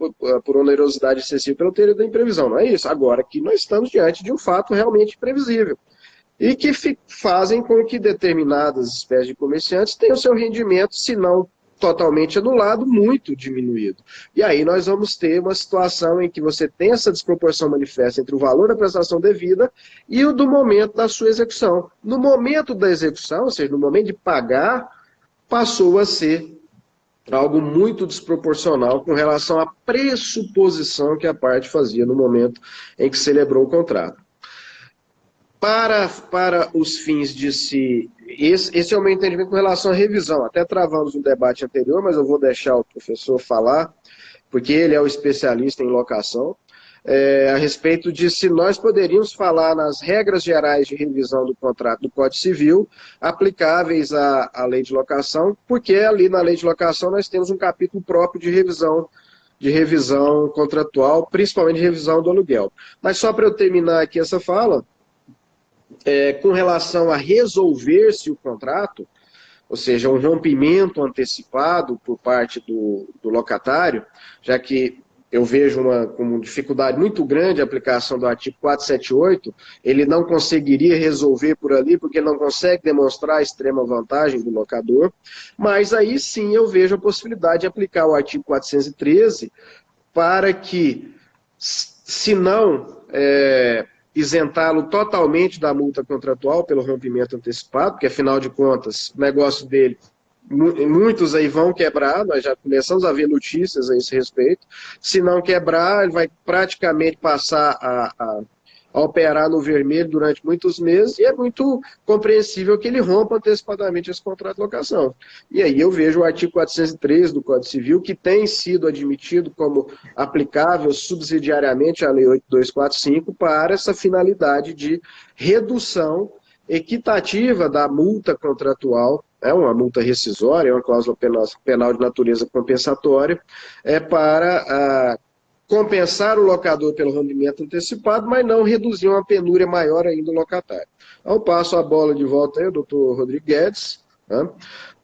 por onerosidade excessiva pelo período da imprevisão, não é isso? Agora que nós estamos diante de um fato realmente imprevisível e que fazem com que determinadas espécies de comerciantes tenham seu rendimento, se não totalmente anulado, muito diminuído. E aí nós vamos ter uma situação em que você tem essa desproporção manifesta entre o valor da prestação devida e o do momento da sua execução. No momento da execução, ou seja, no momento de pagar, passou a ser algo muito desproporcional com relação à pressuposição que a parte fazia no momento em que celebrou o contrato. Para os fins de se... Esse é o meu entendimento com relação à revisão. Até travamos um debate anterior, mas eu vou deixar o professor falar, porque ele é o especialista em locação, a respeito de se nós poderíamos falar nas regras gerais de revisão do contrato do Código Civil, aplicáveis à lei de locação, porque ali na lei de locação nós temos um capítulo próprio de revisão contratual, principalmente de revisão do aluguel. Mas só para eu terminar aqui essa fala, com relação a resolver-se o contrato, ou seja, um rompimento antecipado por parte do locatário, já que eu vejo como dificuldade muito grande a aplicação do artigo 478, ele não conseguiria resolver por ali, porque não consegue demonstrar a extrema vantagem do locador, mas aí sim eu vejo a possibilidade de aplicar o artigo 413 para que, se não isentá-lo totalmente da multa contratual pelo rompimento antecipado, porque afinal de contas o negócio dele muitos aí vão quebrar, nós já começamos a ver notícias a esse respeito. Se não quebrar, ele vai praticamente passar a operar no vermelho durante muitos meses, e é muito compreensível que ele rompa antecipadamente esse contrato de locação. E aí eu vejo o artigo 403 do Código Civil, que tem sido admitido como aplicável subsidiariamente à Lei 8245 para essa finalidade de redução equitativa da multa contratual, é uma multa rescisória, é uma cláusula penal de natureza compensatória, para compensar o locador pelo rompimento antecipado, mas não reduzir uma penúria maior ainda do locatário. Então, passo a bola de volta aí ao doutor Rodrigo Guedes, né,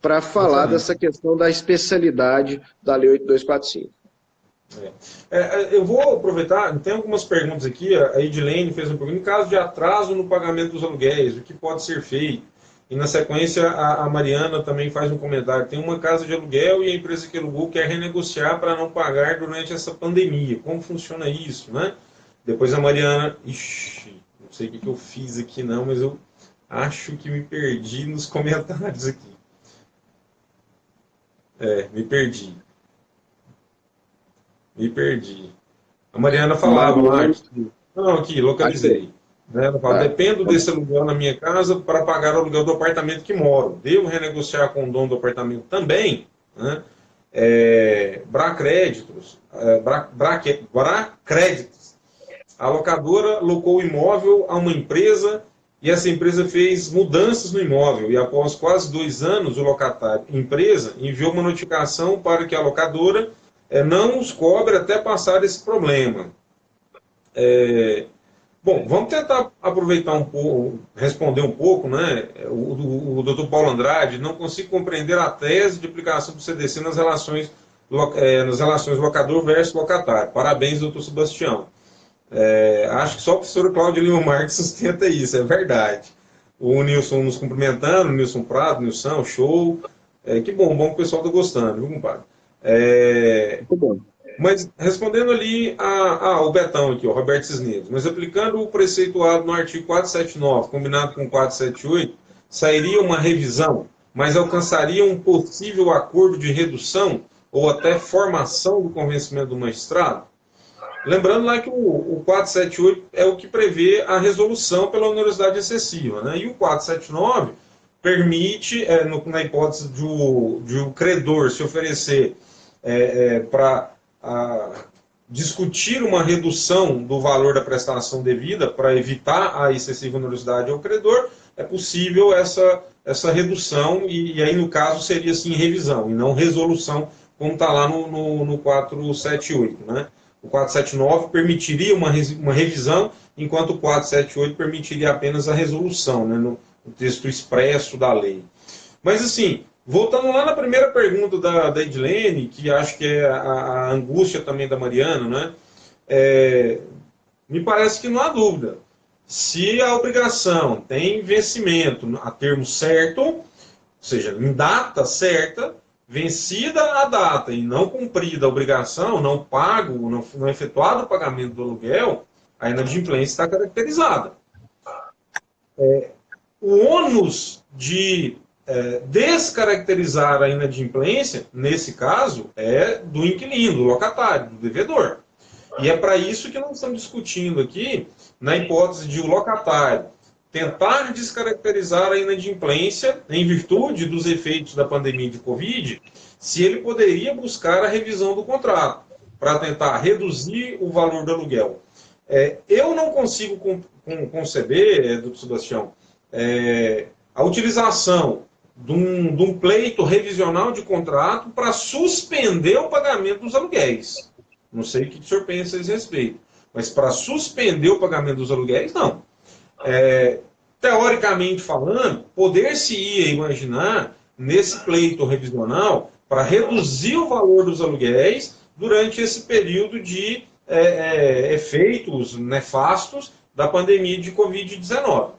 para falar dessa questão da especialidade da Lei 8245. Eu vou aproveitar, tem algumas perguntas aqui, a Edilene fez uma pergunta, em caso de atraso no pagamento dos aluguéis, o que pode ser feito? E na sequência a Mariana também faz um comentário, tem uma casa de aluguel e a empresa que alugou quer renegociar para não pagar durante essa pandemia, como funciona isso, né? Depois a Mariana, não sei o que eu fiz aqui não, mas eu acho que me perdi nos comentários aqui. Me perdi. A Mariana falava lá, aqui, localizei. Né? Ela fala, dependo desse aluguel na minha casa para pagar o aluguel do apartamento que moro. Devo renegociar com o dono do apartamento também? Né? Bracréditos. A locadora locou o imóvel a uma empresa e essa empresa fez mudanças no imóvel. E após quase 2 anos, o locatário, empresa, enviou uma notificação para que a locadora não os cobre até passar esse problema. Bom, vamos tentar aproveitar um pouco, responder um pouco, né? O doutor Paulo Andrade, não consigo compreender a tese de aplicação do CDC nas relações locador versus locatário. Parabéns, doutor Sebastião. Acho que só a professora Cláudia Lima Marques sustenta isso, é verdade. O Nilson nos cumprimentando, o Nilson Prado, Nilson, show. Que bom que o pessoal está gostando, viu, compadre? Muito bom. Mas respondendo ali o Betão aqui, o Roberto Cisneros, mas aplicando o preceituado no artigo 479, combinado com 478, sairia uma revisão, mas alcançaria um possível acordo de redução ou até formação do convencimento do magistrado? Lembrando lá que o 478 é o que prevê a resolução pela onerosidade excessiva, né? E o 479 permite, na hipótese de o credor se oferecer para discutir uma redução do valor da prestação devida para evitar a excessiva onerosidade ao credor, é possível essa redução, e aí no caso seria sim revisão, e não resolução, como está lá no 478, né? O 479 permitiria uma revisão, enquanto o 478 permitiria apenas a resolução, né, no texto expresso da lei. Mas assim, voltando lá na primeira pergunta da Edilene, que acho que é a angústia também da Mariana, né? Me parece que não há dúvida. Se a obrigação tem vencimento a termo certo, ou seja, em data certa, vencida a data e não cumprida a obrigação, não pago, não efetuado o pagamento do aluguel, a inadimplência está caracterizada. O ônus de descaracterizar a inadimplência, nesse caso, é do inquilino, do locatário, do devedor. E é para isso que nós estamos discutindo aqui, na hipótese de o locatário tentar descaracterizar a inadimplência em virtude dos efeitos da pandemia de Covid, se ele poderia buscar a revisão do contrato para tentar reduzir o valor do aluguel. Eu não consigo conceber, doutor Sebastião, a utilização de um pleito revisional de contrato para suspender o pagamento dos aluguéis. Não sei o que o senhor pensa a esse respeito, mas para suspender o pagamento dos aluguéis, não. Teoricamente falando, poder-se-ia imaginar nesse pleito revisional para reduzir o valor dos aluguéis durante esse período de efeitos nefastos da pandemia de Covid-19.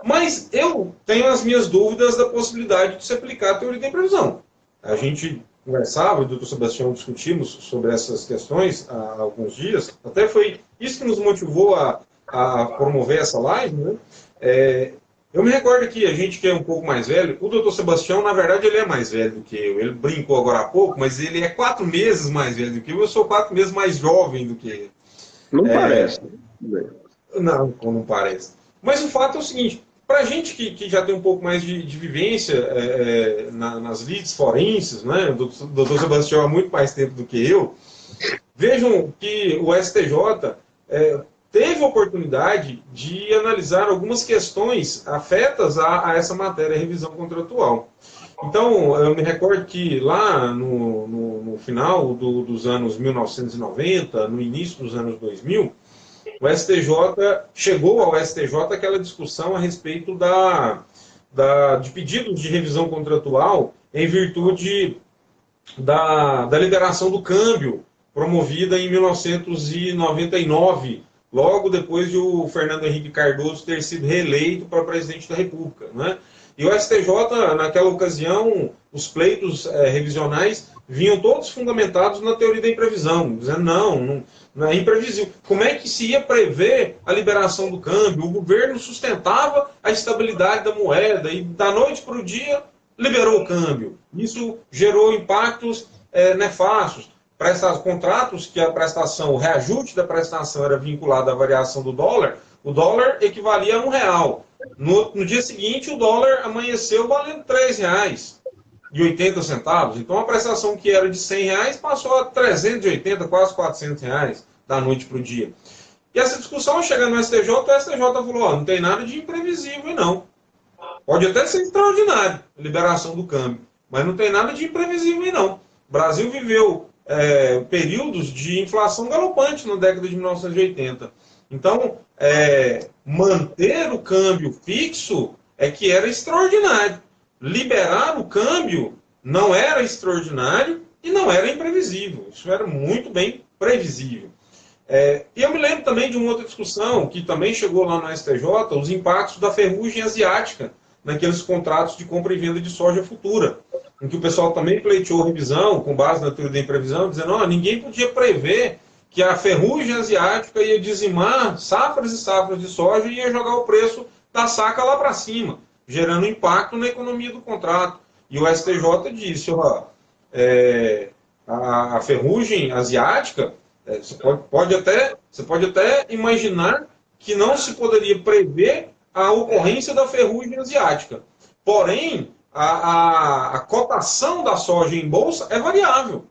Mas eu tenho as minhas dúvidas da possibilidade de se aplicar a teoria da imprevisão. A gente conversava, o doutor Sebastião discutimos sobre essas questões há alguns dias, até foi isso que nos motivou a promover essa live, né? Eu me recordo que a gente que é um pouco mais velho, o doutor Sebastião, na verdade, ele é mais velho do que eu. Ele brincou agora há pouco, mas ele é 4 meses mais velho do que eu sou 4 meses mais jovem do que ele. Não parece. Não, não parece. Mas o fato é o seguinte, para a gente que já tem um pouco mais de vivência nas lides forenses, né, o doutor Sebastião há muito mais tempo do que eu, vejam que o STJ teve a oportunidade de analisar algumas questões afetas a essa matéria, revisão contratual. Então, eu me recordo que lá no final dos anos 1990, no início dos anos 2000, o STJ, chegou ao STJ aquela discussão a respeito de pedidos de revisão contratual em virtude da liberação do câmbio, promovida em 1999, logo depois de o Fernando Henrique Cardoso ter sido reeleito para presidente da República, né? E o STJ, naquela ocasião, os pleitos revisionais vinham todos fundamentados na teoria da imprevisão, dizendo não é imprevisível. Como é que se ia prever a liberação do câmbio? O governo sustentava a estabilidade da moeda e da noite para o dia liberou o câmbio. Isso gerou impactos nefastos. Contratos que a prestação, o reajuste da prestação era vinculado à variação do dólar, o dólar equivalia a R$ 1. No dia seguinte, o dólar amanheceu valendo R$3,80. Então, a prestação que era de R$100 passou a 380, quase R$400, da noite para o dia. E essa discussão, chegando no STJ, o STJ falou, não tem nada de imprevisível, não. Pode até ser extraordinário, a liberação do câmbio, mas não tem nada de imprevisível, não. O Brasil viveu períodos de inflação galopante na década de 1980. Então, manter o câmbio fixo é que era extraordinário. Liberar o câmbio não era extraordinário e não era imprevisível. Isso era muito bem previsível. E eu me lembro também de uma outra discussão que também chegou lá no STJ, os impactos da ferrugem asiática naqueles contratos de compra e venda de soja futura, em que o pessoal também pleiteou revisão com base na teoria da imprevisão, dizendo ninguém podia prever que a ferrugem asiática ia dizimar safras e safras de soja e ia jogar o preço da saca lá para cima, gerando impacto na economia do contrato. E o STJ disse, a ferrugem asiática, você pode até imaginar que não se poderia prever a ocorrência da ferrugem asiática. Porém, a cotação da soja em bolsa é variável.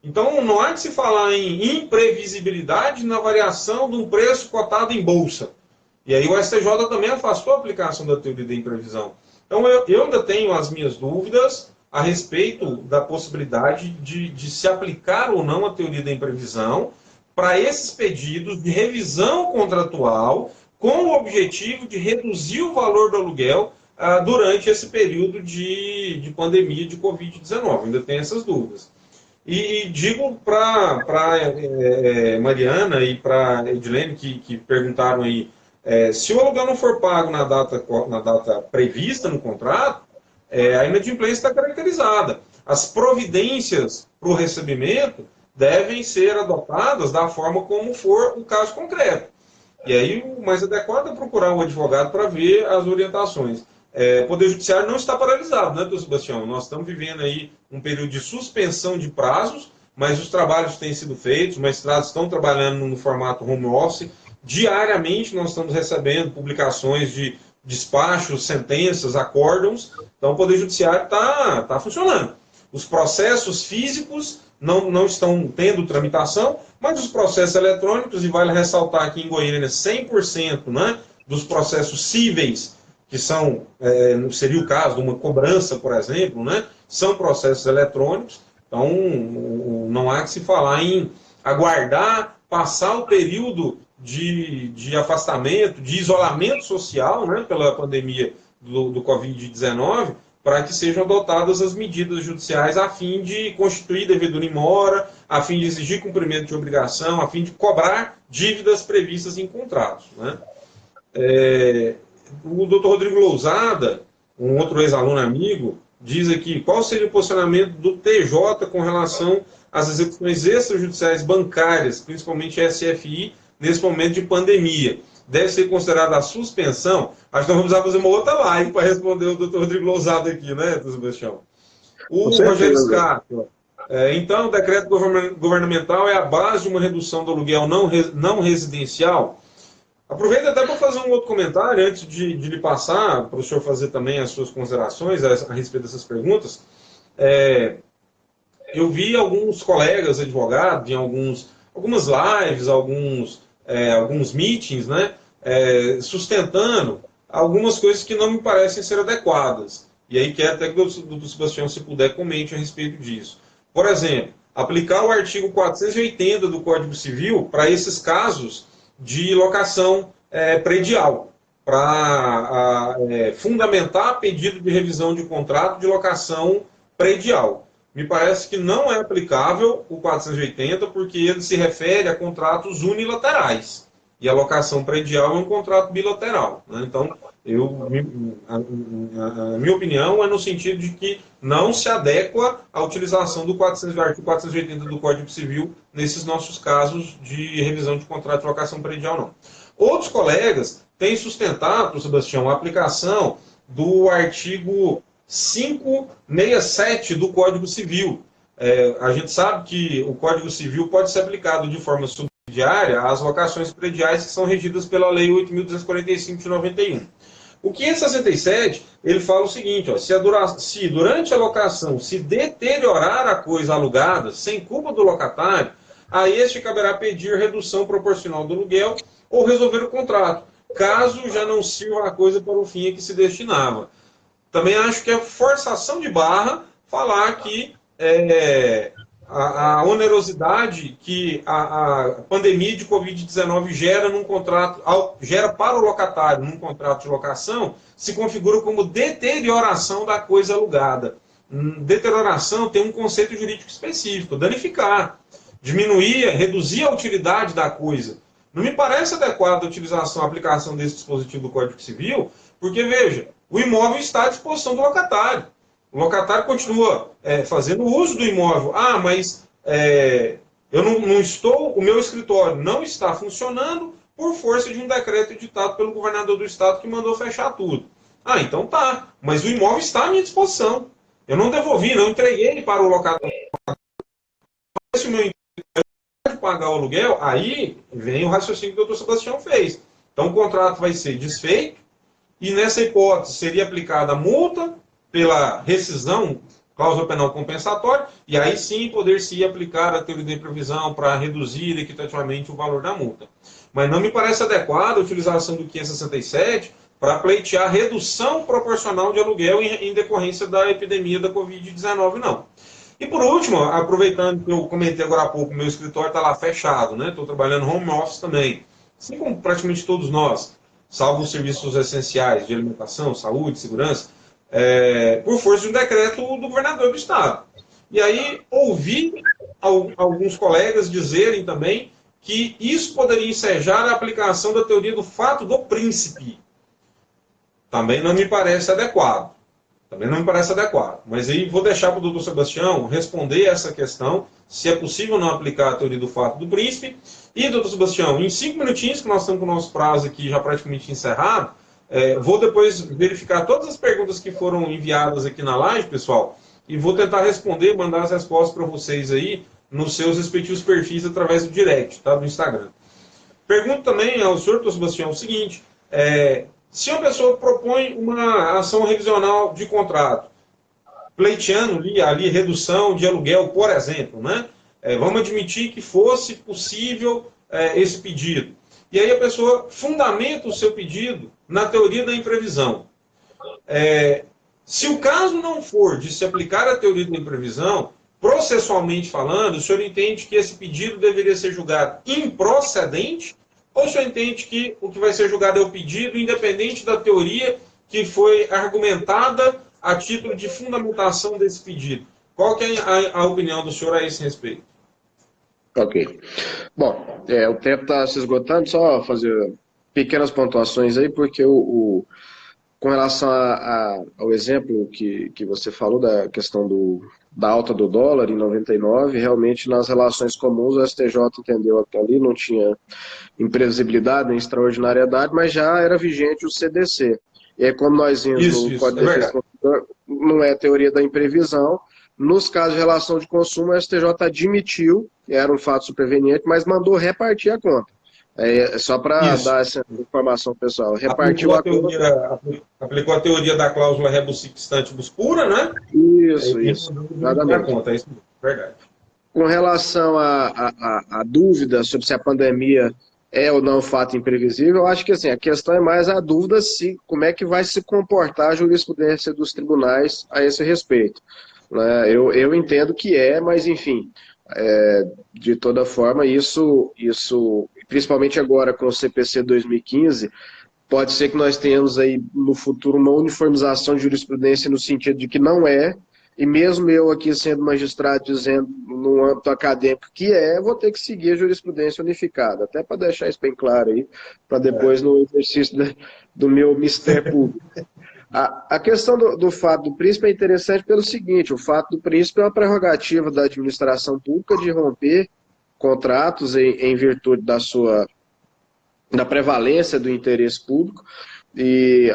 Então, não há de se falar em imprevisibilidade na variação de um preço cotado em bolsa. E aí o STJ também afastou a aplicação da teoria da imprevisão. Então, eu ainda tenho as minhas dúvidas a respeito da possibilidade de se aplicar ou não a teoria da imprevisão para esses pedidos de revisão contratual com o objetivo de reduzir o valor do aluguel durante esse período de pandemia de Covid-19. Ainda tenho essas dúvidas. E digo para Mariana e para Edilene, que perguntaram aí, se o aluguel não for pago na data prevista no contrato, a inadimplência está caracterizada. As providências para o recebimento devem ser adotadas da forma como for o caso concreto. E aí o mais adequado é procurar um advogado para ver as orientações. O Poder Judiciário não está paralisado, né, doutor Sebastião? Nós estamos vivendo aí um período de suspensão de prazos, mas os trabalhos têm sido feitos, os magistrados estão trabalhando no formato home office. Diariamente nós estamos recebendo publicações de despachos, sentenças, acórdãos. Então o Poder Judiciário está funcionando. Os processos físicos não estão tendo tramitação, mas os processos eletrônicos, e vale ressaltar aqui em Goiânia, 100%, né, dos processos cíveis, que seria o caso de uma cobrança, por exemplo, né, são processos eletrônicos. Então, não há que se falar em aguardar, passar o período de afastamento, de isolamento social, né, pela pandemia do Covid-19, para que sejam adotadas as medidas judiciais a fim de constituir devedor in mora, a fim de exigir cumprimento de obrigação, a fim de cobrar dívidas previstas em contratos, né? O doutor Rodrigo Lousada, um outro ex-aluno amigo, diz aqui, qual seria o posicionamento do TJ com relação às execuções extrajudiciais bancárias, principalmente SFI, nesse momento de pandemia? deve ser considerada a suspensão? Acho que nós vamos precisar fazer uma outra live para responder o doutor Rodrigo Lousado aqui, né, doutor Sebastião? Com O Rogério certeza. Scarpa, então, o decreto governamental é a base de uma redução do aluguel não residencial. Aproveito até para fazer um outro comentário, antes de lhe passar, para o senhor fazer também as suas considerações a respeito dessas perguntas. Eu vi alguns colegas advogados em algumas lives, alguns meetings, né, sustentando algumas coisas que não me parecem ser adequadas. E aí quero até que o doutor Sebastião, se puder, comente a respeito disso. Por exemplo, aplicar o artigo 480 do Código Civil para esses casos de locação predial, para fundamentar pedido de revisão de contrato de locação predial. Me parece que não é aplicável o 480, porque ele se refere a contratos unilaterais. E a locação predial é um contrato bilateral, né? Então, a minha opinião é no sentido de que não se adequa à utilização do artigo 480 do Código Civil nesses nossos casos de revisão de contrato de locação predial, não. Outros colegas têm sustentado, Sebastião, a aplicação do artigo 567 do Código Civil. A gente sabe que o Código Civil pode ser aplicado de forma subsidiária às locações prediais que são regidas pela Lei 8.245 de 91. O 567, ele fala o seguinte, ó, se durante a locação se deteriorar a coisa alugada, sem culpa do locatário, a este caberá pedir redução proporcional do aluguel ou resolver o contrato, caso já não sirva a coisa para o fim a que se destinava. Também acho que é forçação de barra falar que a onerosidade que a pandemia de Covid-19 gera num contrato, gera para o locatário num contrato de locação, se configura como deterioração da coisa alugada. Deterioração tem um conceito jurídico específico, danificar, diminuir, reduzir a utilidade da coisa. Não me parece adequada a aplicação desse dispositivo do Código Civil, porque, veja, o imóvel está à disposição do locatário. O locatário continua fazendo uso do imóvel. Ah, mas eu não estou, o meu escritório não está funcionando por força de um decreto editado pelo governador do estado que mandou fechar tudo. Ah, então tá, mas o imóvel está à minha disposição. Eu não devolvi, não entreguei para o locatário. Se o meu de pagar o aluguel, aí vem o raciocínio que o doutor Sebastião fez. Então o contrato vai ser desfeito e nessa hipótese seria aplicada a multa pela rescisão, cláusula penal compensatória, e aí sim poder-se aplicar a teoria de previsão para reduzir equitativamente o valor da multa. Mas não me parece adequada a utilização do 567 para pleitear redução proporcional de aluguel em decorrência da epidemia da Covid-19, não. E por último, aproveitando que eu comentei agora há pouco, meu escritório está lá fechado, né? Estou trabalhando home office também, assim como praticamente todos nós, salvo os serviços essenciais de alimentação, saúde, segurança, por força de um decreto do governador do estado. E aí ouvi alguns colegas dizerem também que isso poderia ensejar a aplicação da teoria do fato do príncipe. Também não me parece adequado. Mas aí vou deixar para o doutor Sebastião responder essa questão, se é possível não aplicar a teoria do fato do príncipe. E, doutor Sebastião, em 5 minutinhos, que nós estamos com o nosso prazo aqui já praticamente encerrado, vou depois verificar todas as perguntas que foram enviadas aqui na live, pessoal, e vou tentar responder, mandar as respostas para vocês aí nos seus respectivos perfis através do direct, tá, do Instagram. Pergunto também ao senhor, doutor Sebastião, o seguinte: se uma pessoa propõe uma ação revisional de contrato, pleiteando ali redução de aluguel, por exemplo, né? Vamos admitir que fosse possível esse pedido. E aí a pessoa fundamenta o seu pedido na teoria da imprevisão. Se o caso não for de se aplicar a teoria da imprevisão, processualmente falando, o senhor entende que esse pedido deveria ser julgado improcedente? Ou o senhor entende que o que vai ser julgado é o pedido, independente da teoria que foi argumentada a título de fundamentação desse pedido? Qual que é a opinião do senhor a esse respeito? Ok. Bom, o tempo está se esgotando, só fazer pequenas pontuações aí, porque com relação ao exemplo que você falou da questão da alta do dólar em 99, realmente nas relações comuns o STJ entendeu que ali não tinha imprevisibilidade nem extraordinariedade, mas já era vigente o CDC. E aí, como nós vimos no Isso, Código é de Defesa verdade. do Consumidor, não é teoria da imprevisão. Nos casos de relação de consumo, o STJ admitiu que era um fato superveniente, mas mandou repartir a conta. Só para Isso. dar essa informação, pessoal. Repartiu Aplicou a a conta. teoria, aplicou a teoria da cláusula rebus sic stantibus pura, né? E Isso, mandou diminuir a exatamente. conta, é isso mesmo, verdade. Com relação à dúvida sobre se a pandemia é ou não um fato imprevisível, eu acho que assim, a questão é mais a dúvida se como é que vai se comportar a jurisprudência dos tribunais a esse respeito. Né? Eu entendo que mas enfim, de toda forma, isso, principalmente agora com o CPC 2015, pode ser que nós tenhamos aí no futuro uma uniformização de jurisprudência no sentido de que não e mesmo eu aqui sendo magistrado dizendo no âmbito acadêmico que vou ter que seguir a jurisprudência unificada, até para deixar isso bem claro aí, para depois no exercício do meu mistério público. A questão do fato do príncipe é interessante pelo seguinte, o fato do príncipe é uma prerrogativa da administração pública de romper contratos em virtude da prevalência do interesse público, e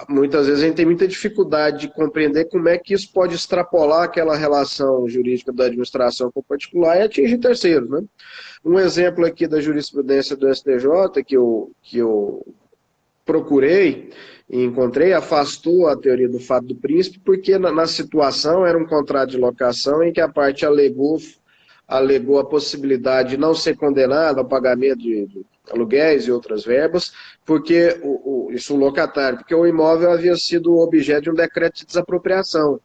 muitas vezes a gente tem muita dificuldade de compreender como é que isso pode extrapolar aquela relação jurídica da administração com o particular e atingir terceiros, né? Um exemplo aqui da jurisprudência do STJ que eu procurei e encontrei, afastou a teoria do fato do príncipe, porque na situação era um contrato de locação em que a parte alegou a possibilidade de não ser condenado ao pagamento de aluguéis e outras verbas, porque isso o locatário, porque o imóvel havia sido objeto de um decreto de desapropriação.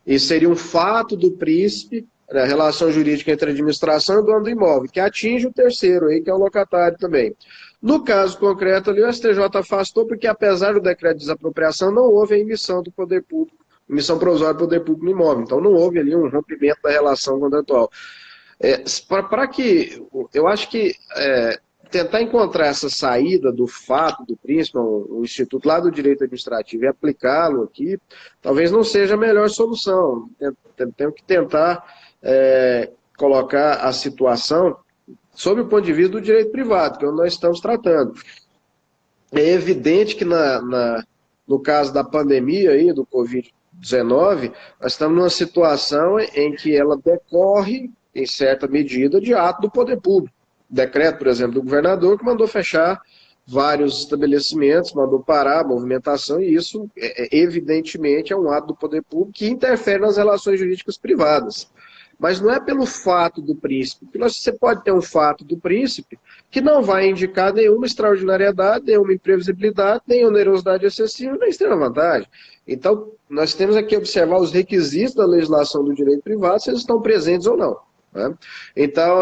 E seria um fato do príncipe, a relação jurídica entre a administração e o dono do imóvel, que atinge o terceiro aí, que é o locatário também. No caso concreto ali, o STJ afastou porque, apesar do decreto de desapropriação, não houve a emissão do poder público, emissão provisória do poder público no imóvel. Então não houve ali um rompimento da relação contratual. Eu acho que tentar encontrar essa saída do fato do príncipe, o instituto lá do direito administrativo, e aplicá-lo aqui, talvez não seja a melhor solução. Temos que tentar colocar a situação sob o ponto de vista do direito privado, que é onde nós estamos tratando. É evidente que no caso da pandemia aí, do Covid-19, nós estamos numa situação em que ela decorre, em certa medida, de ato do poder público. Decreto, por exemplo, do governador que mandou fechar vários estabelecimentos, mandou parar a movimentação, e isso, evidentemente, é um ato do poder público que interfere nas relações jurídicas privadas. Mas não é pelo fato do príncipe, porque você pode ter um fato do príncipe que não vai indicar nenhuma extraordinariedade, nenhuma imprevisibilidade, nem onerosidade excessiva, nem extrema vantagem. Então, nós temos aqui que observar os requisitos da legislação do direito privado, se eles estão presentes ou não. Né? Então,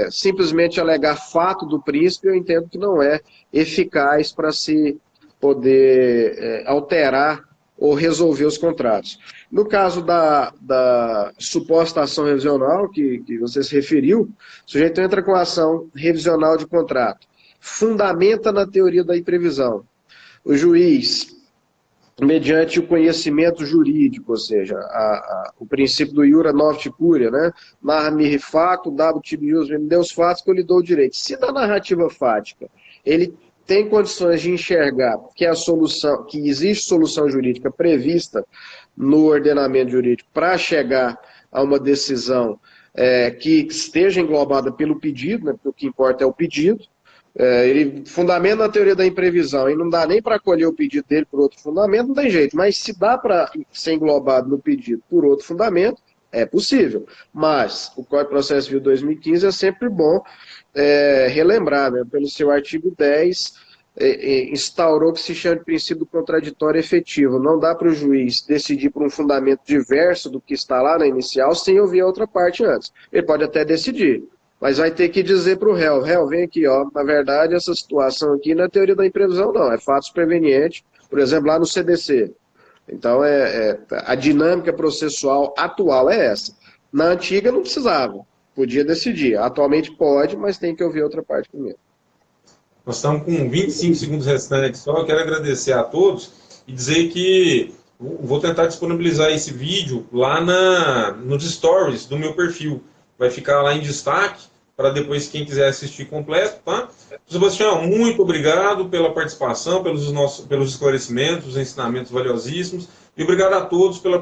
simplesmente alegar fato do príncipe, eu entendo que não é eficaz para se poder alterar ou resolver os contratos. No caso da suposta ação revisional, que você se referiu, o sujeito entra com a ação revisional de contrato, fundamenta na teoria da imprevisão. O juiz, mediante o conhecimento jurídico, ou seja, o princípio do iura nocte curia, né? Narra mihi facto, dabo tibius, me deu os fatos que eu lhe dou o direito. Se na narrativa fática ele tem condições de enxergar que existe solução jurídica prevista no ordenamento jurídico para chegar a uma decisão que esteja englobada pelo pedido, né, porque o que importa é o pedido, ele fundamenta na teoria da imprevisão e não dá nem para acolher o pedido dele por outro fundamento, não tem jeito, mas se dá para ser englobado no pedido por outro fundamento, é possível. Mas o Código de Processo Civil 2015 é sempre bom relembrar, né, pelo seu artigo 10, instaurou o que se chama de princípio contraditório efetivo. Não dá para o juiz decidir por um fundamento diverso do que está lá na inicial sem ouvir a outra parte antes. Ele pode até decidir, mas vai ter que dizer para o réu, vem aqui, ó, na verdade essa situação aqui não é teoria da imprevisão não, é fato superveniente, por exemplo, lá no CDC. Então, a dinâmica processual atual é essa. Na antiga não precisava, podia decidir. Atualmente pode, mas tem que ouvir outra parte primeiro. Nós estamos com 25 segundos restantes só. Eu quero agradecer a todos e dizer que vou tentar disponibilizar esse vídeo lá nos stories do meu perfil. Vai ficar lá em destaque, para depois quem quiser assistir completo, tá? Sebastião, muito obrigado pela participação, pelos esclarecimentos, ensinamentos valiosíssimos, e obrigado a todos pela